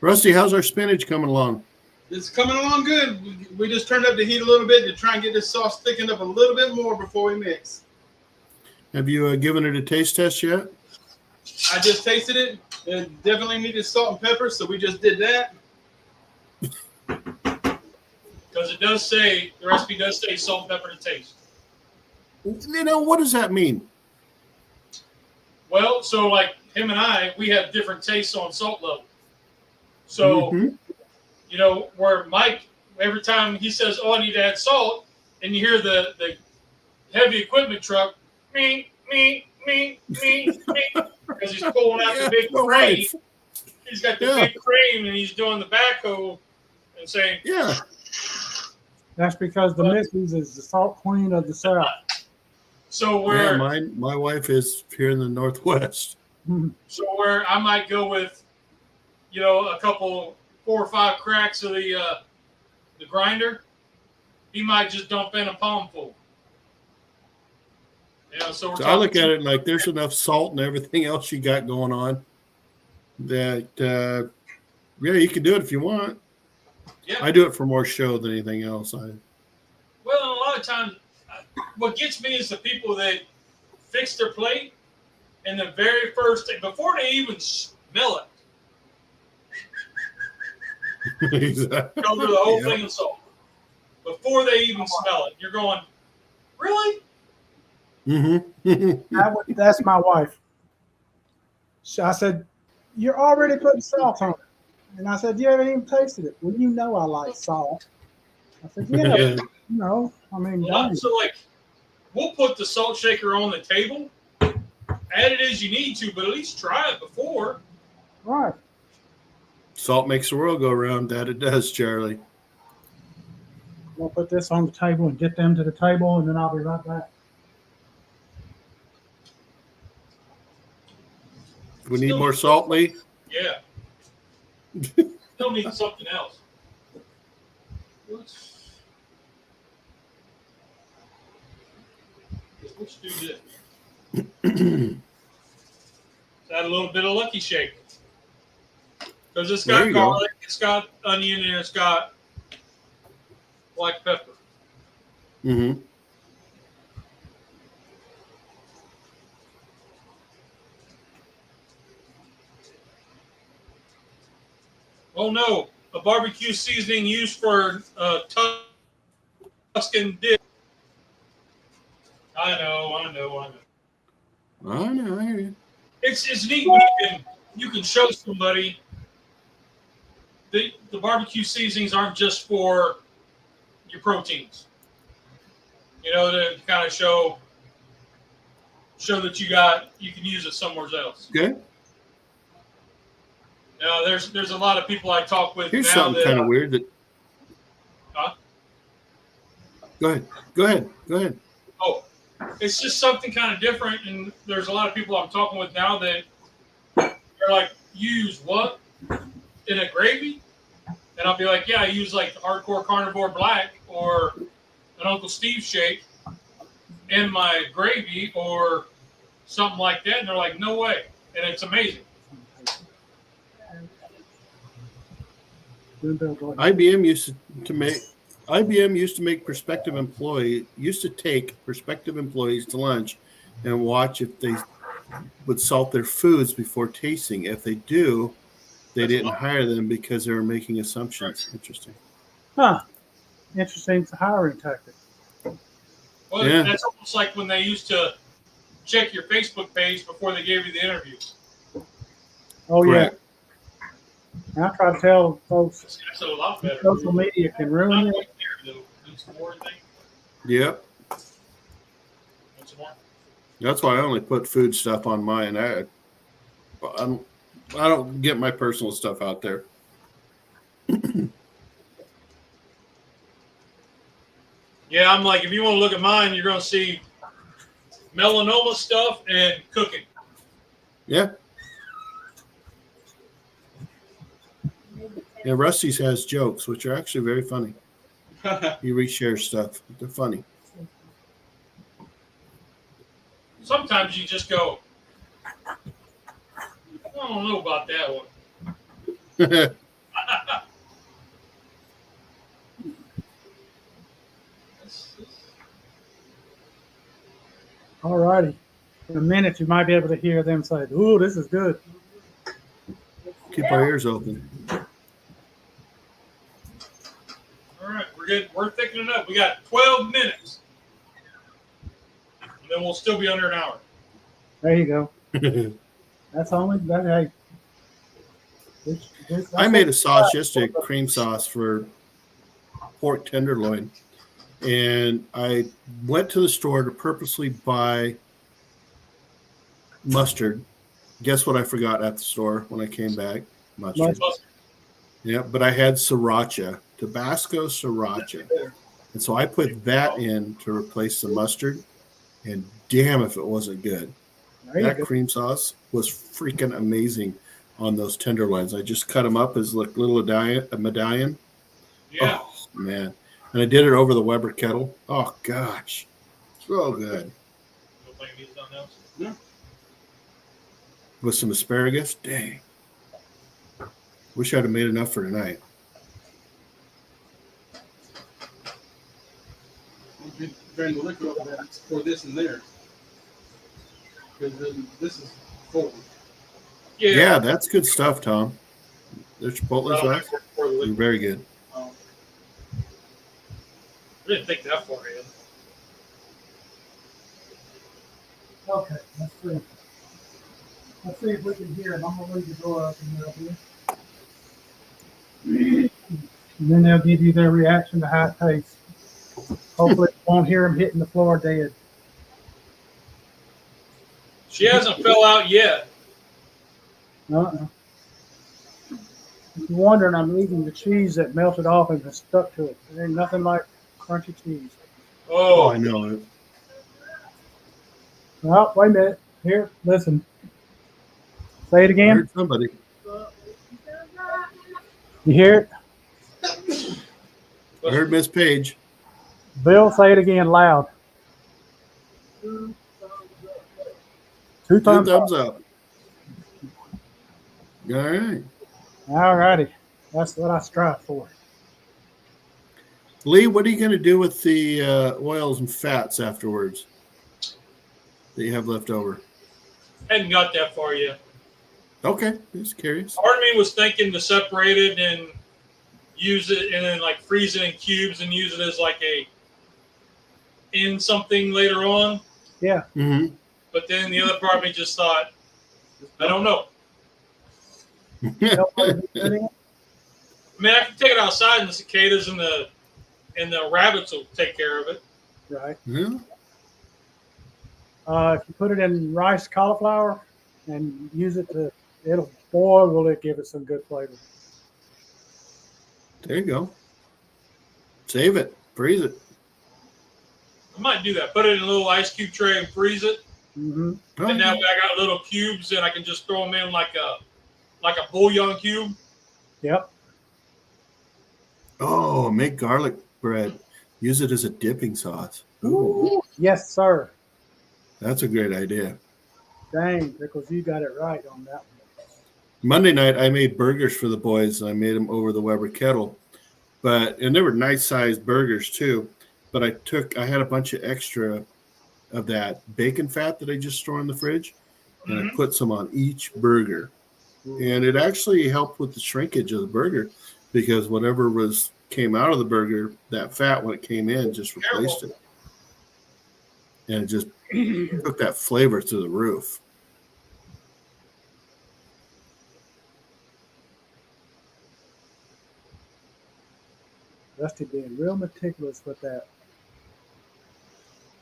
C: Rusty, how's our spinach coming along?
D: It's coming along good. We just turned up the heat a little bit to try and get this sauce thickened up a little bit more before we mix.
C: Have you given it a taste test yet?
D: I just tasted it. It definitely needed salt and pepper, so we just did that.
A: Because the recipe does say salt and pepper to taste.
C: You know, what does that mean?
A: Well, so like him and I, we have different tastes on salt level. So, you know, where Mike, every time he says, oh, I need to add salt, and you hear the heavy equipment truck, me, because he's pulling out the big crane. He's got the big crane, and he's doing the backhoe and saying,
C: yeah.
B: That's because the missus is the salt queen of the South.
A: So where
C: my wife is here in the Northwest.
A: So where I might go with, you know, a couple 4 or 5 cracks of the grinder, he might just dump in a palmful. Yeah, so
C: I look at it like there's enough salt and everything else you got going on that yeah, you can do it if you want.
A: Yeah.
C: I do it for more show than anything else.
A: Well, a lot of times, what gets me is the people that fix their plate and the very first thing, before they even smell it,
C: Exactly.
A: go through the whole thing of salt. Before they even smell it, you're going, really?
B: That's my wife. I said, you're already putting salt on it. And I said, you haven't even tasted it. Well, you know I like salt. I said, yeah, you know, I mean,
A: so like, we'll put the salt shaker on the table, add it as you need to, but at least try it before.
B: Right.
C: Salt makes the world go round. That it does, Charlie.
B: We'll put this on the table and get them to the table, and then I'll be right back.
C: We need more salt, Lee?
A: Yeah. Still need something else. Let's do this. Add a little bit of Lucky Shake. Because it's got garlic, it's got onion, and it's got black pepper.
C: Mm-hmm.
A: Oh no, a barbecue seasoning used for tough Tuscan dip. I know.
C: I know, I hear you.
A: It's neat when you can show somebody the barbecue seasonings aren't just for your proteins. You know, to kind of show that you can use it somewhere else.
C: Okay.
A: Now, there's a lot of people I talk with
C: Here's
A: now
C: something
A: that
C: kind of weird that.
A: Huh?
C: Go ahead.
A: Oh, it's just something kind of different, and there's a lot of people I'm talking with now that they're like, "You use what in a gravy?" And I'll be like, "Yeah, I use like the Hardcore Carnivore Black or an Uncle Steve shake in my gravy or something like that," and they're like, "No way," and it's amazing.
C: IBM used to take prospective employees to lunch and watch if they would salt their foods before tasting. If they do, they didn't hire them because they were making assumptions. Interesting.
B: Huh. Interesting hiring tactic.
A: Well,
C: Yeah.
A: That's almost like when they used to check your Facebook page before they gave you the interview.
B: Oh,
C: Correct.
B: yeah. And I try to tell folks
A: That's a lot better.
B: social media can ruin
A: Not
B: you.
A: quite there, though. That's the more thing.
C: Yep.
A: What's more?
C: That's why I only put food stuff on mine. I don't get my personal stuff out there.
A: Yeah, I'm like, if you want to look at mine, you're going to see melanoma stuff and cooking.
C: Yeah. Yeah, Rusty's has jokes, which are actually very funny. He reshares stuff. They're funny.
A: Sometimes you just go, I don't know about that one.
B: All righty. In a minute, you might be able to hear them say, "Ooh, this is good."
C: Keep our ears open.
A: All right, we're good. We're thickening up. We got 12 minutes. And then we'll still be under an hour.
B: There you go. That's only that. Hey,
C: I made a sauce yesterday, cream sauce for pork tenderloin. And I went to the store to purposely buy mustard. Guess what I forgot at the store when I came back? Mustard. Yeah, but I had sriracha, Tabasco sriracha. And so I put that in to replace the mustard. And damn if it wasn't good. That cream sauce was freaking amazing on those tenderloins. I just cut them up as like little medallion.
A: Yeah.
C: Oh, man. And I did it over the Weber kettle. Oh, gosh. So good.
D: Yeah.
C: With some asparagus. Dang. Wish I'd have made enough for tonight.
D: I'm trying to look over that for this and there. Because this is full.
C: Yeah, that's good stuff, Tom. There's Chipotle sauce. You're very good.
A: I didn't think that far in.
B: Okay, let's see. Let's see if we can hear him. I'm gonna leave the door open here. And then they'll give you their reaction to how it tastes. Hopefully, you won't hear them hitting the floor dead.
A: She hasn't fell out yet.
B: Uh-uh. If you're wondering, I'm eating the cheese that melted off and has stuck to it. There ain't nothing like crunchy cheese.
C: Oh,
A: Oh,
C: I know it.
B: Oh, wait a minute. Here, listen. Say it
C: I
B: again.
C: heard somebody.
B: You hear it?
C: I heard Miss Page.
B: Bill, say it again loud. 2
C: Two
B: thumbs up.
C: thumbs up. All right.
B: All righty. That's what I strive for.
C: Lee, what are you going to do with the oils and fats afterwards that you have left over?
A: hadn't got that far yet.
C: Okay, just curious.
A: Part of me was thinking to separate it and use it and then like freeze it in cubes and use it as like a in something later on.
B: Yeah.
C: Mm-hmm.
A: But then the other part of me just thought, I don't know.
B: Don't want to be doing it.
A: I mean, I can take it outside, and the cicadas and the rabbits will take care of it.
B: Right.
C: Yeah.
B: If you put it in rice cauliflower and use it boy, will it give it some good flavor.
C: There you go. Save it. Freeze it.
A: I might do that. Put it in a little ice cube tray and freeze it.
B: Mm-hmm.
A: And now I got little cubes, and I can just throw them in like a bouillon cube.
B: Yep.
C: Oh, make garlic bread. Use it as a dipping sauce. Ooh,
B: Yes, sir.
C: that's a great idea.
B: Dang, Pickles, you got it right on that one.
C: Monday night, I made burgers for the boys, and I made them over the Weber kettle. And they were nice sized burgers too. But I had a bunch of extra of that bacon fat that I just store in the fridge, and I put some on each burger. And it actually helped with the shrinkage of the burger because whatever came out of the burger, that fat when it came in just replaced it. And it just took that flavor to the roof.
B: Dusty being real meticulous with that.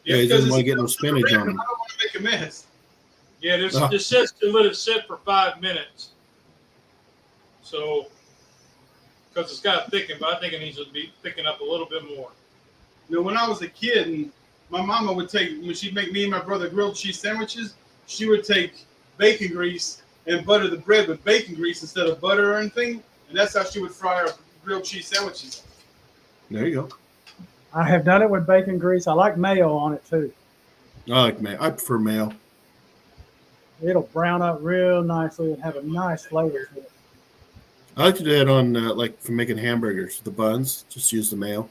C: Yeah, he
D: because
C: doesn't want to
D: it's
C: get no spinach on
D: I don't
C: him.
D: want to make a mess.
A: Yeah, this says to let it sit for 5 minutes. So, because it's got to thicken, but I think it needs to be thicken up a little bit more.
D: You know, when I was a kid, and my mama would when she'd make me and my brother grilled cheese sandwiches, she would take bacon grease and butter the bread with bacon grease instead of butter or anything, and that's how she would fry our grilled cheese sandwiches.
C: There you go.
B: I have done it with bacon grease. I like mayo on it too.
C: I like mayo. I prefer mayo.
B: It'll brown up real nicely and have a nice flavor to it.
C: I like to do it on like for making hamburgers. The buns, just use the mayo.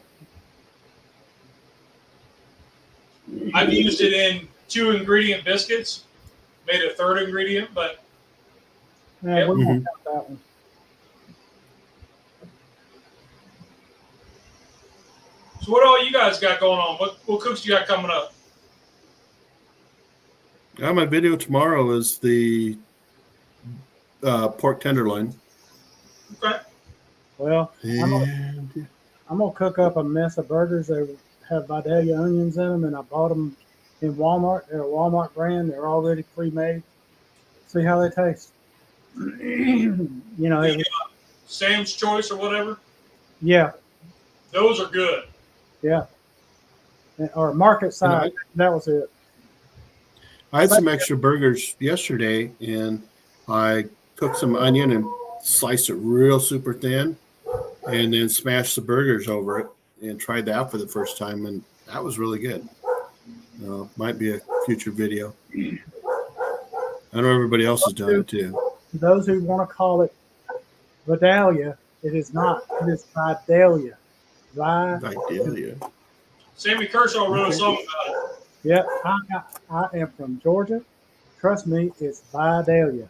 A: I've used it in 2-ingredient biscuits, made a 3rd ingredient, but
B: Yeah,
A: Yep.
B: we won't count that one.
A: so what all you guys got going on? What cooks you got coming up?
C: My video tomorrow is the pork tenderloin.
A: Okay.
B: Well,
C: And
B: I'm gonna cook up a mess of burgers that have Vidalia onions in them, and I bought them in Walmart. They're a Walmart brand. They're already pre-made. See how they taste. You know,
A: Sam's Choice or whatever.
B: yeah,
A: Those are good.
B: yeah. Or market size. That was it.
C: I had some extra burgers yesterday, and I cooked some onion and sliced it real super thin, and then smashed the burgers over it and tried that for the first time, and that was really good. Might be a future video. I know everybody else has done it too.
B: Those who want to call it Vidalia, it is not. It is Vidalia.
C: Vidalia.
A: Sammy Kershaw wrote a song about it.
B: Yeah, I am from Georgia. Trust me, it's Vidalia.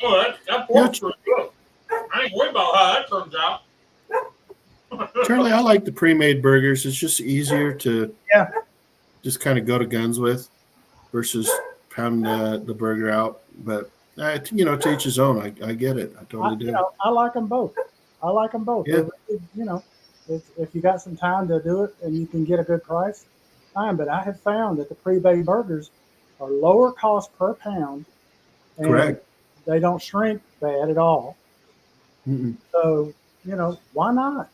A: Oh, that pork's really good. I ain't worried about how that turns out.
C: Charlie, I like the pre-made burgers. It's just easier to just kind of go to guns with versus pounding the burger out. But to each his own. I get it. I totally do.
B: I like them both.
C: Yeah.
B: If you got some time to do it and you can get a good price, fine. But I have found that the pre-made burgers are lower cost per pound. And
C: Correct.
B: They don't shrink bad at all.
C: Mm-mm.
B: So, why not?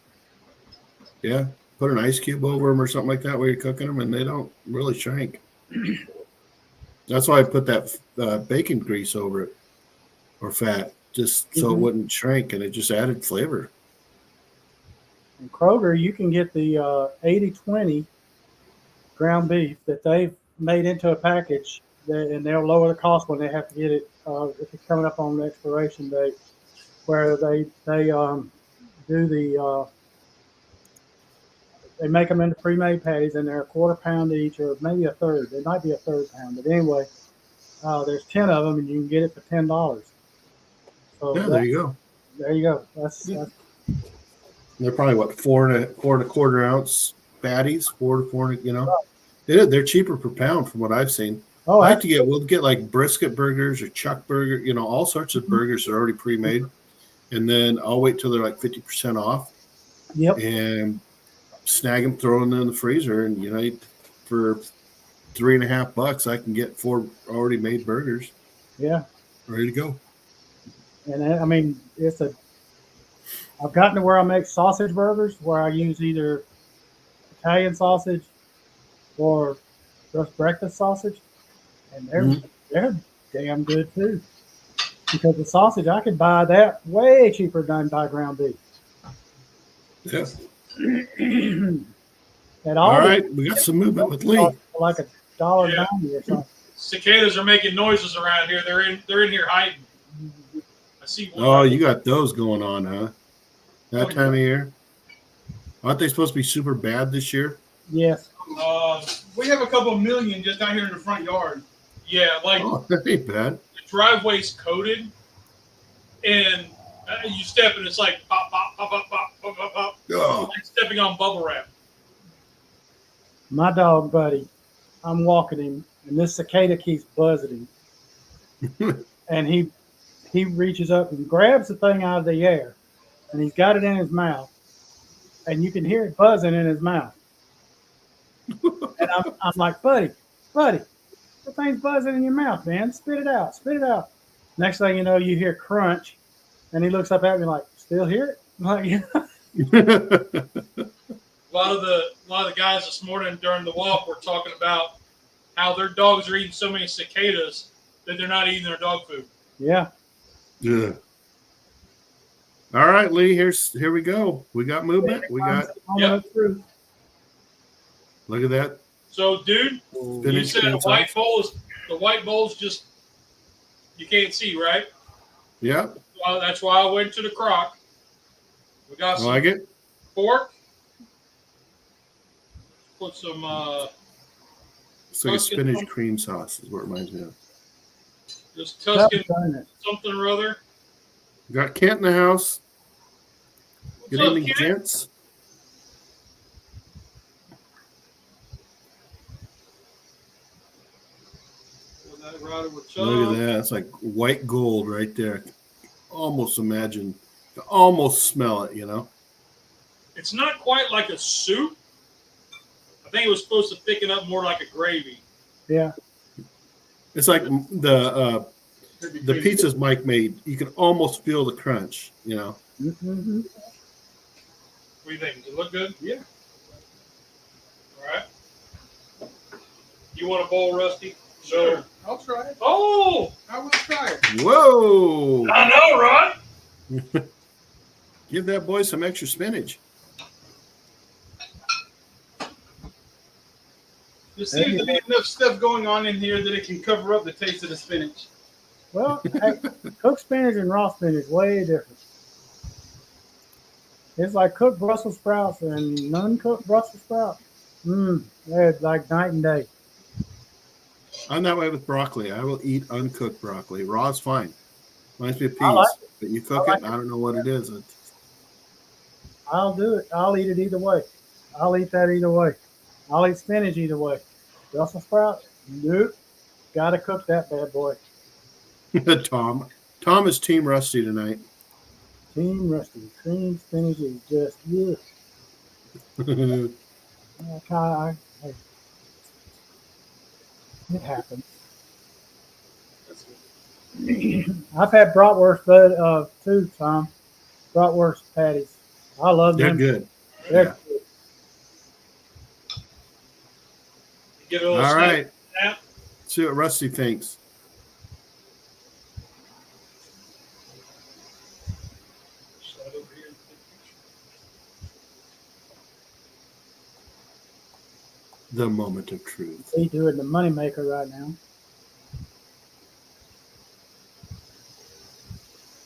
C: Yeah. Put an ice cube over them or something like that while you're cooking them, and they don't really shrink. That's why I put that bacon grease over it or fat, just so it wouldn't shrink, and it just added flavor.
B: In Kroger, you can get the 80/20 ground beef that they've made into a package, and they'll lower the cost when they have to get it if it's coming up on the expiration date, where they they make them into pre-made patties, and they're a quarter pound each, or maybe a third. They might be a third pound, but anyway, there's 10 of them, and you can get it for $10. So
C: Yeah, there you go.
B: There you go. That's
C: They're probably what, four and a quarter ounce patties, 4 to 4, they're cheaper per pound from what I've seen.
B: Oh,
C: I like to we'll get like brisket burgers or chuck burger, all sorts of burgers that are already pre-made. And then I'll wait till they're like 50% off.
B: Yep.
C: And snag them, throw them in the freezer, and for $3.50, I can get 4 already made burgers.
B: Yeah.
C: Ready to go.
B: And I mean, I've gotten to where I make sausage burgers where I use either Italian sausage or just breakfast sausage, and they're damn good too. Because the sausage, I could buy that way cheaper than buy ground beef.
C: Yeah.
B: All
C: right, we got some movement with Lee.
B: Like $1.90 or something.
A: Cicadas are making noises around here. They're in here hiding. I see one.
C: Oh, you got those going on, huh? That time of year. Aren't they supposed to be super bad this year?
B: Yes.
D: We have a couple million just out here in the front yard.
A: Yeah, like
C: that ain't bad.
A: The driveway's coated, and you step and it's like pop, pop, pop, pop, pop, pop, pop, pop.
C: Oh.
A: Like stepping on bubble wrap.
B: My dog, buddy, I'm walking him, and this cicada keeps buzzing him. And he reaches up and grabs the thing out of the air, and he's got it in his mouth, and you can hear it buzzing in his mouth. And I'm like, buddy, the thing's buzzing in your mouth, man. Spit it out. Next thing you know, you hear crunch, and he looks up at me like, still hear it? I'm like, yeah.
A: A lot of the guys this morning during the walk were talking about how their dogs are eating so many cicadas that they're not eating their dog food.
B: Yeah.
C: Yeah. All right, Lee. Here we go. We got movement. We got.
A: Yep.
C: Look at that.
A: So, dude, you said the white bowl's just you can't see, right?
C: Yeah.
A: Well, that's why I went to the crock. We got some
C: like it.
A: pork. Put some.
C: It's like a spinach cream sauce is what it reminds me of.
A: Just Tuscan something or other.
C: We got Kent in the house.
A: What's
C: Good
A: up,
C: evening,
A: Kent?
C: gents. Look at that. It's like white gold right there. Almost smell it,
A: It's not quite like a soup. I think it was supposed to thicken up more like a gravy.
B: Yeah.
C: It's like the pizzas Mike made. You can almost feel the crunch,
B: Mm-hmm.
A: What do you think? Does it look good?
D: Yeah.
A: All right. You want a bowl, Rusty?
D: Sure. I'll try it.
A: Oh!
D: I will try it.
C: Whoa!
A: I know, Ron.
C: Give that boy some extra spinach.
D: There seems to be enough stuff going on in here that it can cover up the taste of the spinach.
B: Well, hey, cooked spinach and raw spinach, way different. It's like cooked Brussels sprouts and uncooked Brussels sprouts. They're like night and day.
C: I'm that way with broccoli. I will eat uncooked broccoli. Raw is fine. Reminds me of peas.
B: Like
C: but you cook it, I don't know what it is.
B: I'll do it. I'll eat it either way. I'll eat that either way. I'll eat spinach either way. Brussels sprouts? Nope. Gotta cook that bad boy.
C: Tom is Team Rusty tonight.
B: Team Rusty. Cream spinach is just good. It happens. I've had bratwurst too, Tom. Bratwurst patties. I love them.
C: They're good.
B: They're
C: Yeah.
B: good.
A: Give it a little
C: All
A: snap.
C: right. See what Rusty thinks.
A: Slide over here.
C: The moment of truth.
B: He's doing the moneymaker right now.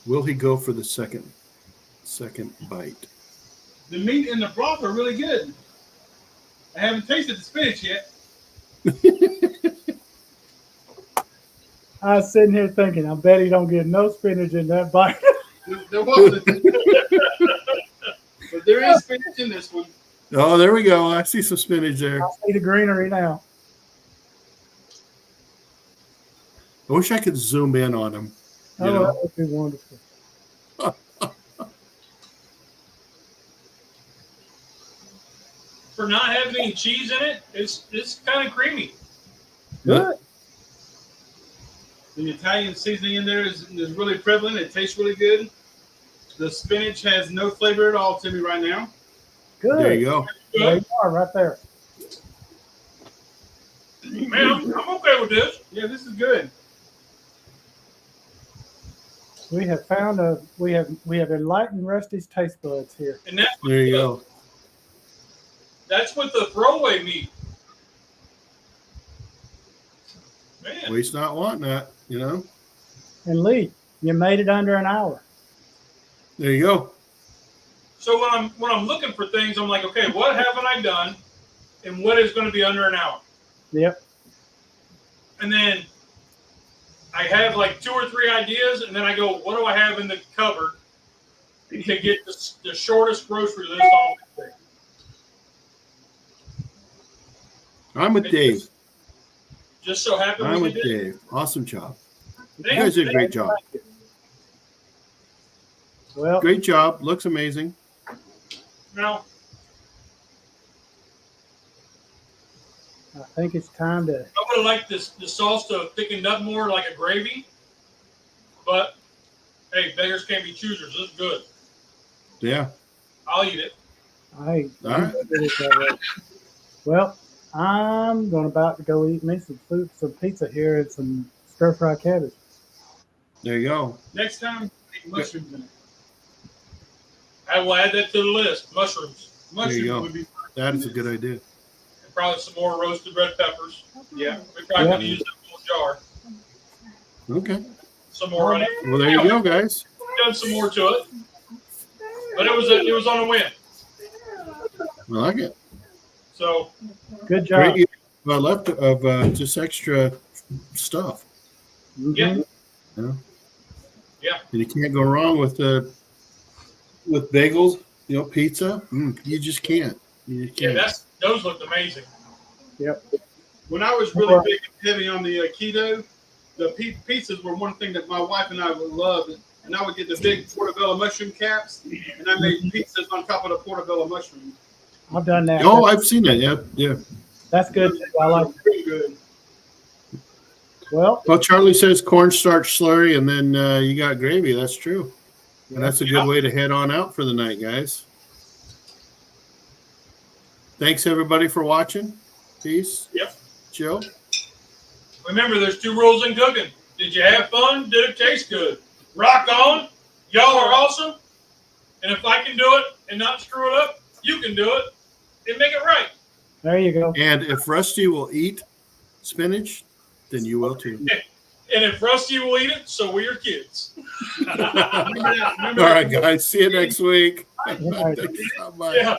C: Will he go for the second bite?
D: The meat and the broth are really good. I haven't tasted the spinach yet.
B: I was sitting here thinking, I bet he don't get no spinach in that bite.
D: There wasn't. But there is spinach in this one.
C: Oh, there we go. I see some spinach there.
B: I see the greenery now.
C: I wish I could zoom in on them. You
B: Oh,
C: know?
B: that would be wonderful.
A: For not having any cheese in it, it's kind of creamy.
B: Good.
D: The Italian seasoning in there is really prevalent. It tastes really good. The spinach has no flavor at all to me right now.
B: Good.
C: There you go.
B: There you are, right there.
A: Man, I'm okay with this.
D: Yeah, this is good.
B: We have found we have enlightened Rusty's taste buds here.
A: And that's
C: There you go.
A: That's with the throwaway meat. Man,
C: Waste not, want not. You know.
B: And Lee, you made it under an hour.
C: There you go.
A: so when I'm looking for things, I'm like, okay, what haven't I done, and what is going to be under an hour?
B: Yep.
A: And then I have like 2 or 3 ideas, and then I go, what do I have in the cupboard to get the shortest grocery list on everything?
C: I'm with Dave.
A: Just so happens
C: I'm
A: we
C: with
A: did.
C: Dave. Awesome job. You
A: Thank
C: guys did a
A: you.
C: great job.
B: Well,
C: Great job. Looks amazing.
A: Now,
B: I think it's time to.
A: I would have liked the sauce to have thickened up more like a gravy, but hey, beggars can't be choosers. This is good.
C: Yeah.
A: I'll eat it.
C: All right.
B: Well, I'm about to go eat me some pizza here and some stir fried cabbage.
C: There you go.
D: Next time, mushrooms in it.
A: I will add that to the list. Mushrooms.
C: There you go.
D: Mushrooms would be.
C: That is a good idea.
A: And probably some more roasted red peppers.
D: Yeah.
A: We probably
B: Yeah.
A: could use that little jar.
C: Okay.
A: Some more on it.
C: Well, there you go, guys.
A: Done some more to it. But it was on a win.
C: I like it.
A: So
B: Good job.
C: Great. Left of just extra stuff.
B: Mhm.
A: yeah.
C: You know?
A: Yeah.
C: And you can't go wrong with bagels. You know, pizza. You just can't. You just
A: Yeah,
C: can't.
A: those looked amazing.
B: Yep.
D: When I was really big and heavy on the keto, the pizzas were one thing that my wife and I would love. And I would get the big portobello mushroom caps, and I made pizzas on top of the portobello mushroom.
B: I've done that.
C: Oh, I've seen that. Yeah, yeah.
B: That's good. I like it.
D: Really good.
B: Well,
C: Well, Charlie says cornstarch slurry, and then you got gravy. That's true. And that's a good way to head on out for the night, guys. Thanks, everybody, for watching. Peace.
A: Yep.
C: Joe.
A: Remember, there's 2 rules in cooking. Did you have fun? Did it taste good? Rock on. Y'all are awesome. And if I can do it and not screw it up, you can do it and make it right.
B: there you go.
C: And if Rusty will eat spinach, then you will too.
A: And if Rusty will eat it, so will your kids.
C: All right, guys. See you next week.
B: All right.
C: Thanks so much.
A: Yeah.